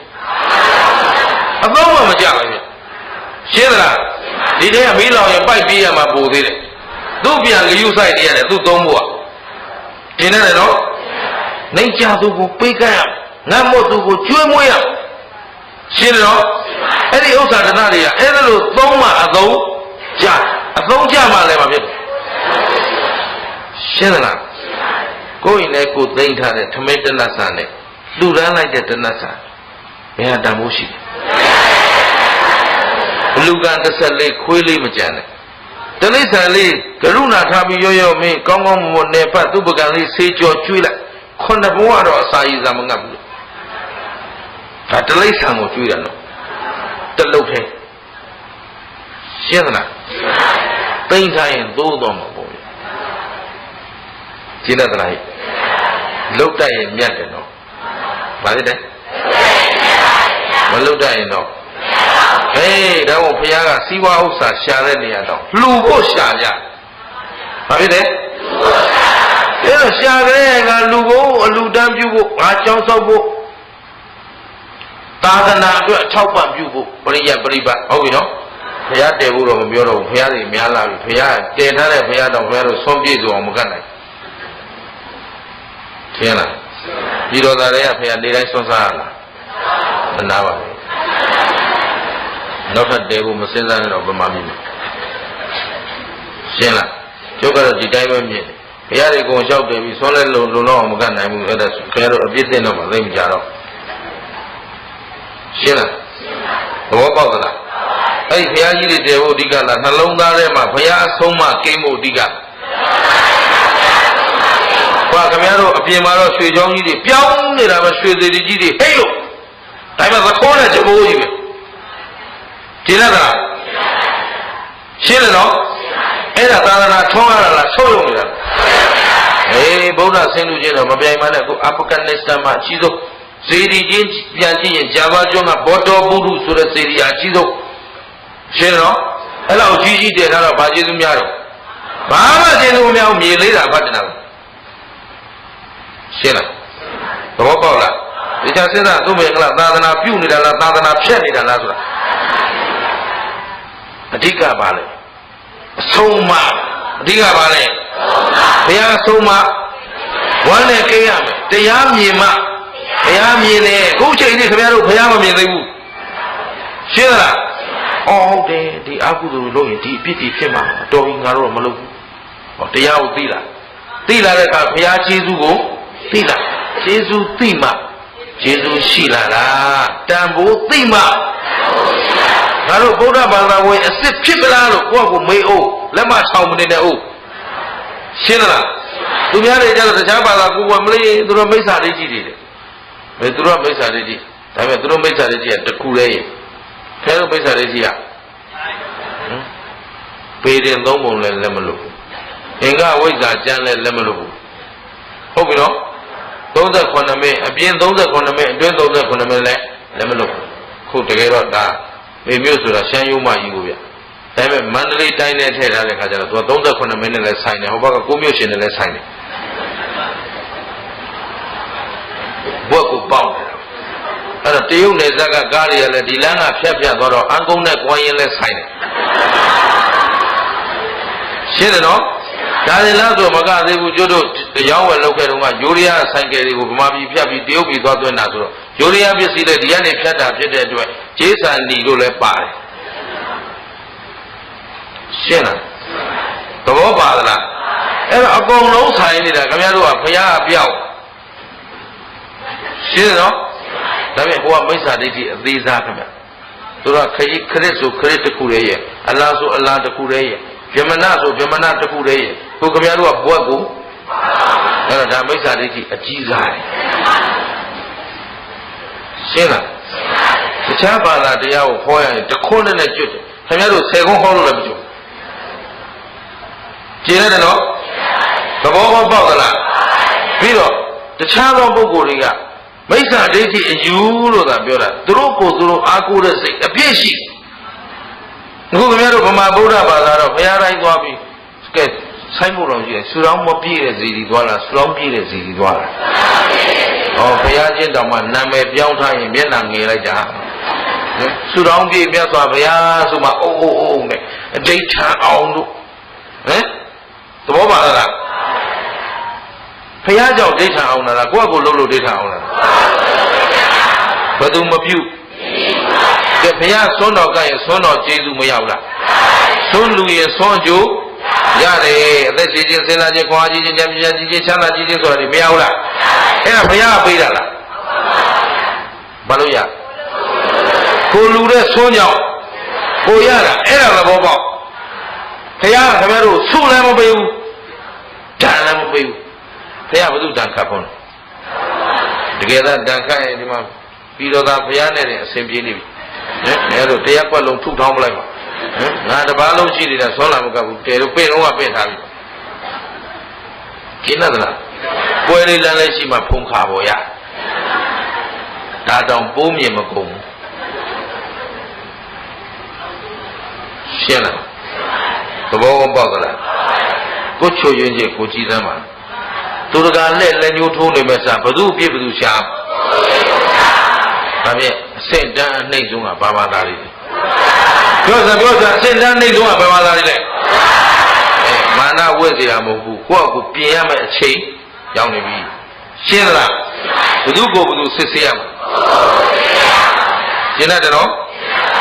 အသုံးမကြပါဘူးရှင်းသလားဒီတည်းကမီးလောင်ရင်ပိုက်ပြေးရမှာပို့သေးတယ်သူ့ပြန်ဂယုဆိုင်တည်းရတယ်သူ့သုံးဖို့ကတင်နေတယ်နော်နေကြသူကိုပေးကမ်းရငတ်မို့သူကိုကျွေးမွေးရရှင်းတယ်နော်အဲ့ဒီဥစ္စာတဏှာတွေကအဲ့ဒါလို့သုံးမှအသုံးကြမှလည်းမဖြစ်ဘူးရှင်းသလားကိုယ်ရင်လည်းကိုသိမ့်ထားတဲ့ထမင်းတနတ်ဆန်နဲ့လူရမ်းလိုက်တဲ့တနတ်ဆန်ဘယ်ဟာတန်ဖို့ရှိလဲလူက14ခွေးလေးမကြမ်းနဲ့တလိษံလေးကရုဏာထားပြီးရောမင်းကောင်းကောင်းမွန်နေဖတ်သူ့ပကံလေးဆေးကြောကျွေးလိုက်ခုနှစ်ဘဝတော့အစာရည်စာမငတ်ဘူးဒါတလိษံကိုကျွေးတယ်နော်တလုတ်ထဲရှင်းသလားသိမ့်ထားရင်သိုးတော့မှာပေါ့ရှင်းတယ်သလားလုတ်တတ်ရင်မြတ်တယ်နော်ဘာလဲတဲ့မလုတ်တတ်ရင်တော့ဟေးဒါကိုဘုရားကစီးပွားဥစ္စာရှာတဲ့နေရာတော့လှူဖို့ရှာကြဘာဖြစ်လဲအဲ့တော့ရှာကြတဲ့ကလူကိုအလူတန်းပြုဖို့ငါကြောင်းဆောက်ဖို့သာသနာအတွက်အထောက်ပံ့ပြုဖို့ပရိယပရိပတ်ဟုတ်ပြီနော်ဘုရားတည်ဖို့တော့မပြောတော့ဘူးဘုရားတွေများလာပြီဘုရားတည်ထားတဲ့ဘုရားတော်ဘုရားတို့ဆုံးပြည့်စုံအောင်မကတ်နိုင်ရှင်းလားဒီတော်သားတွေကဘုရားနေတိုင်းစွန့်စားရလားမနာပါဘူးနောက်ထပ်တည်ဖို့မစင်စားနဲ့တော့ဗမာပြည်ရှင်းလားကျုပ်ကတော့ဒီတိုင်းပဲမြင်တယ်ဘုရားတွေကိုလျှောက်တယ်ပြီးဆွမ်းလဲလုံတော့အောင်မကတ်နိုင်ဘူးအဲ့ဒါဘုရားတို့အပြစ်တင်တော့မှသိမကြတော့ရှင်းလားသဘောပေါက်သလားအဲ့ဒီဘုရားကြီးတွေတည်ဖို့အဓိကလားနှလုံးသားထဲမှာဘုရားအဆုံးမကိန်းဖို့အဓိကဘာခင်ဗျားတို့အပြင်မှာတော့ရွှေချောင်းကြီးတွေပြောင်းနေတာပဲရွှေသေးကြီးတွေဟိတ်လို့ဒါမှသခိုးနဲ့ချမိုးကြီးပဲကြည်လားရှင်းတယ်နော်အဲ့ဒါသာသနာထွန်းရတာလားဆုပ်ယုံနေတာအေးဗုဒ္ဓဆင်းလူချင်းတော့မပြိုင်မနဲ့ကိုအာဖဂန်နစ္စတန်မှာအကြီးဆုံးဇေဒီချင်းပြန်ကြည့်ရင်ဂျာဗာကျွန်းကဘောတော်ပုရုဆိုတဲ့ဇေဒီအကြီးဆုံးရှင်းတယ်နော်အဲ့လောက်ကြီးကြီးတည်ထားတော့ဘာကျေးဇူးများတော့ဘာမှကျေးဇူးမများဘူးမြေလေးတာဖတ်တယ်ရှင်းလားသဘောပေါက်လားဒီချာစဉ်းစားသူ့မေကလားသာသနာပြုနေတာလားသာသနာဖြတ်နေတာလားဆိုတာအဓိကပါလေအဆုံးမအဓိကပါလေဘုရားအဆုံးမဝမ်းနဲ့ကိန်းရမယ်တရားမြင်မှဘုရားမြင်တယ်အခုချိန်នេះခင်ဗျားတို့ဘုရားမမြင်သေးဘူးရှင်းလားအော်ဟုတ်တယ်ဒီအကုသိုလ်လုပ်ရင်ဒီအပြစ်တွေဖြစ်မှာတော်ပြီငါတို့မလုပ်ဘူးဟောတရားကိုသိလာတဲ့အခါဘုရားကျေးဇူးကိုသိလာကျေးဇူးသိမှကျေးဇူးရှိလာတာတန်ဖိုးသိမှငါတို့ဗုဒ္ဓဘာသာဝင်အစ်စ်ဖြစ်ကြလားလို့ကိုယ့်ကိုမေးအောင်လက်မ6မိနစ်နဲ့အောင်ရှင်းလားသူများတွေကြတော့တခြားဘာသာကိုယ်ကမလေးသူတို့မိစ္ဆာဒိဋ္ဌိတွေတယ်ဘယ်သူတို့မိစ္ဆာဒိဋ္ဌိဒါပေမဲ့သူတို့မိစ္ဆာဒိဋ္ဌိကတခုလေးခဲတို့မိစ္ဆာဒိဋ္ဌိကပေရင်သုံးပုံလည်းလက်မလို့အင်္ဂဝိဇ္ဇာကျမ်းလည်းလက်မလို့ဘူးဟုတ်ပြီနော်38မိနစ်အပြင်38မိနစ်အတွင်း38မိနစ်လည်းလက်မလို့ ခုတကယ်တော့ဒါမေမျိုးဆိုတာရှမ်းရိုးမကြီးကိုဗျဒါပေမဲ့မန္တလေးတိုင်းနဲ့ထည့်ထားတဲ့ခါကျတော့သူက38မိနစ်နဲ့ဆိုင်တယ်ဟိုဘက်က9မြို့ရှင်နဲ့လည်းဆိုင်တယ်ဘွက်ကိုပေါင်းတယ်အဲ့တော့တရုတ်နယ်စပ်ကကားတွေကလည်းဒီလမ်းကဖြတ်သွားတော့အန်ကုန်းနဲ့ကွမ်းရင်လည်းဆိုင်တယ်ရှင်းတယ်နော်ဒါလည်းလားဆိုမကသေးဘူးကျတို့ရောင်းဝယ်လုပ်ခဲ့တော့ကယူရီးယားဆိုင်ကယ်တွေကိုဗမာပြည်ဖြတ်ပြီးတရုတ်ပြည်သွားသွင်းတာဆိုတော့ယူရီးယားပစ္စည်းတွေဒီကနေဖြတ်တာဖြစ်တဲ့အတွက်ကျေးစာနီလို့လည်းပါတယ်ရှင်းလားသဘောပါသလားအဲ့တော့အကုန်လုံးဆိုင်နေတာခင်ဗျားတို့ကဘုရားအပြောက်ရှင်းနော်ဒါပေမဲ့ဟိုကမိစ္ဆာဒိဋ္ဌိအသေးစားခင်ဗျသူကခရစ်ဆိုခရစ်တစ်ခုတည်းရဲ့အလားဆိုအလားတစ်ခုတည်းရဲ့ဗြဟ္မဏဆိုဗြဟ္မဏတစ်ခုတည်းရဲ့ကိုခင်ဗျားတို့ကဘွက်ကိုအဲ့တော့ဒါမိစ္ဆာဒိဋ္ဌိအကြီးစားတယ်ရှင်းလားတခြားဘာသာတရားကိုဟောရရင်တခွန်းနဲ့ကျွတ်တယ်ခင်ဗျားတို့10ခွန်းဟောလို့လည်းမကျွတ်ကျင်းရတယ်နော်သဘောပေါက်သလားပြီးတော့တခြားသောပုဂ္ဂိုလ်တွေကမိစ္ဆာဒိဋ္ဌိအယူလို့သာပြောတာသူတို့ကိုသူတို့အားကိုးတဲ့စိတ်အပြည့်ရှိအခုခင်ဗျားတို့ဗမာဗုဒ္ဓဘာသာတော့ဘုရားတိုင်းသွားပြီးကဲဆိုင်ဖို့တော့ရှိတယ်ဆူတောင်းမပြည့်တဲ့ဇီတီသွားလားဆူတောင်းပြည့်တဲ့ဇီတီသွားလားဟောဘုရားချင်းတောင်မှနာမည်ပြောင်းထားရင်မျက်နှာငယ်လိုက်တာဆူတောင်းပြည့်မြတ်စွာဘုရားဆိုမှအုံနဲ့အဋိဋ္ဌံအောင်တို့ဟမ်သဘောပါလားဘုရားကြောင့်ဒိဋ္ဌံအောင်လားကိုယ့်ကိုလှုပ်လို့ဒိဋ္ဌံအောင်လားဘယ်သူမပြုကဲဘုရားဆွမ်းတော်ကရင်ဆွမ်းတော်ကျေးဇူးမရောက်လားဆွမ်းလူရင်ဆွမ်းကြိုးရတယ်အသက်ရှင်ခြင်းစဉ်းစားခြင်းခွန်အားကြီးခြင်းဉာဏ်ပညာကြီးခြင်းချမ်းသာကြီးခြင်းဆိုတာဒီမရဘူးလားအဲ့ဒါဘုရားပေးတာလားဘာလို့ရကိုလူတဲ့ဆွမ်းကြောင့်ကိုရတာအဲ့ဒါသဘောပေါက်ဘုရားခင်ဗျားတို့ဆုလည်းမပေးဘူးဓာတ်လည်းမပေးဘူးဘုရားဘုသူတန်ခတ်ဖို့တကယ်တော့တန်ခတ်ရင်ဒီမှာပြီးတော့သာဘုရားနဲ့အစဉ်ပြေးနေပြီအဲဒါတရားကွက်လုံးထုထောင်းပလိုက်ပါငါတပါးလုံးရှိနေတာဆွမ်းလာမကဘူးတဲတော့ပင့်တော့ကပင့်ထားပြီကျင်းသလားပွဲလေးလမ်းလေးရှိမှဖုံးခါပေါ်ရဒါတောင်ပိုးမြင်မကုန်ဘူးရှင်းလားသဘောပေါက်သလားကိုချိုရင်ချင်းကိုကြည်သမ်းပါသူတကာလက်ညှိုးထိုးနေမဲ့စားဘသူပြစ်ဘသူရှာဒါဖြင့်အစင့်တန်းအနှိမ့်ဆုံးကဘာသာတွေပြောစအစင့်တန်းနှိမ့်ဆုံးကဘာသာတွေလဲမာနဝိဇ္ဇာမဟုတ်ဘူးကိုယ့်ကိုပြင်ရမယ့်အချိန်ရောက်နေပြီရှင်းလားဘသူကိုဘသူစစ်ဆေးရမှာရှင်းတယ်နော်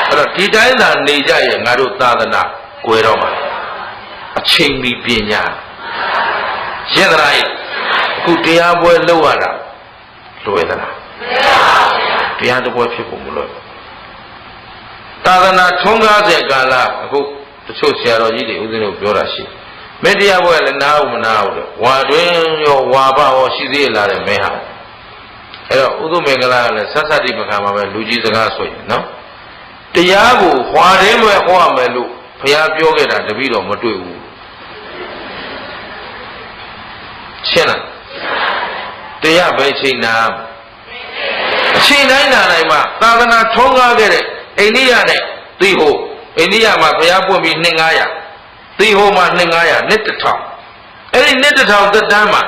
အဲ့တော့ဒီတိုင်းသာနေကြရင်ငါတို့သာသနာကွယ်တော့မှာအချိန်မီပညာရှင်းသလားအခုတရားပွဲလုပ်ရတာလွယ်သလားတရားတစ်ပွဲဖြစ်ဖို့မလွယ်ဘူးသာသနာထွန်းကားတဲ့ကာလအခုတချို့ဆရာတော်ကြီးတွေဦးဇင်းတို့ပြောတာရှိမင်းတရားပွဲလည်းနားဦးမနားဘူးလေဝါတွင်ရောဝါဘရောရှိသေးလားတဲ့မင်းဟာအဲ့တော့ဥဒုမင်္ဂလာကလည်းဆက်ဆက်တိပခံမှာပဲလူကြီးစကားဆိုရင်နော်တရားကိုဟွာတယ်လွယ်ဟောရမယ်လို့ဘုရားပြောခဲ့တာတပည့်တော်မတွေ့ဘူးရှင်းလားတရားပဲချိန်နာအချိန်တိုင်းနာနိုင်မှာသာသနာထုံးကားခဲ့တဲ့အိန္ဒိယနဲ့သီဟိုအိန္ဒိယမှာဘုရားပွင့်ပြီး2,900သီဟိုမှာ2,900နှစ်1000အဲ့ဒီနှစ်1000သက်တမ်းမှာ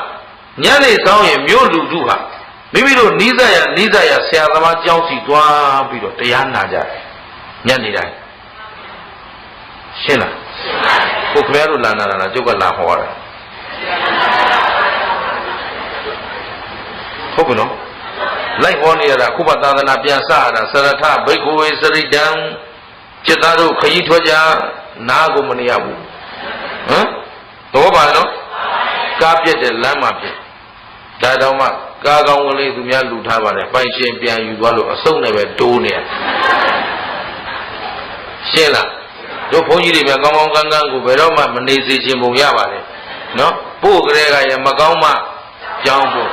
ညနေဆောင်ရင်မြို့လူထုဟာမိမိတို့နီးစပ်ရဆရာသမားကျောင်းစီသွားပြီးတော့တရားနာကြတယ်ညနေတိုင်းရှင်းလားကိုခင်ဗျားတို့လာနာတာကျုပ်ကလာဟောတာဟုတ်ကဲ့နော်လိုက်ဟောနေရတာခုမှသာသနာပြန်စရတာစရထဘိက္ခဝေစရိတံจิตသားတို့ခရီးထွက်ကြနားကိုမနေရဘူးဟမ်တော့ပါနော်ကားပြက်တဲ့လမ်းမှာပြက်ဒါတောင်မှကားကောင်းကလေးသူများလူထားပါတယ်ပိုင်ရှင်ပြန်ယူသွားလို့အစုံနဲ့ပဲတိုးနေရရှင်းလားတို့ဘုန်းကြီးတွေများကောင်းကောင်းကန်းကန်းကိုဘယ်တော့မှမနေစေချင်ပုံရပါတယ်နော်ပို့ကြဲကရမကောင်းမှကြောင်းဖို့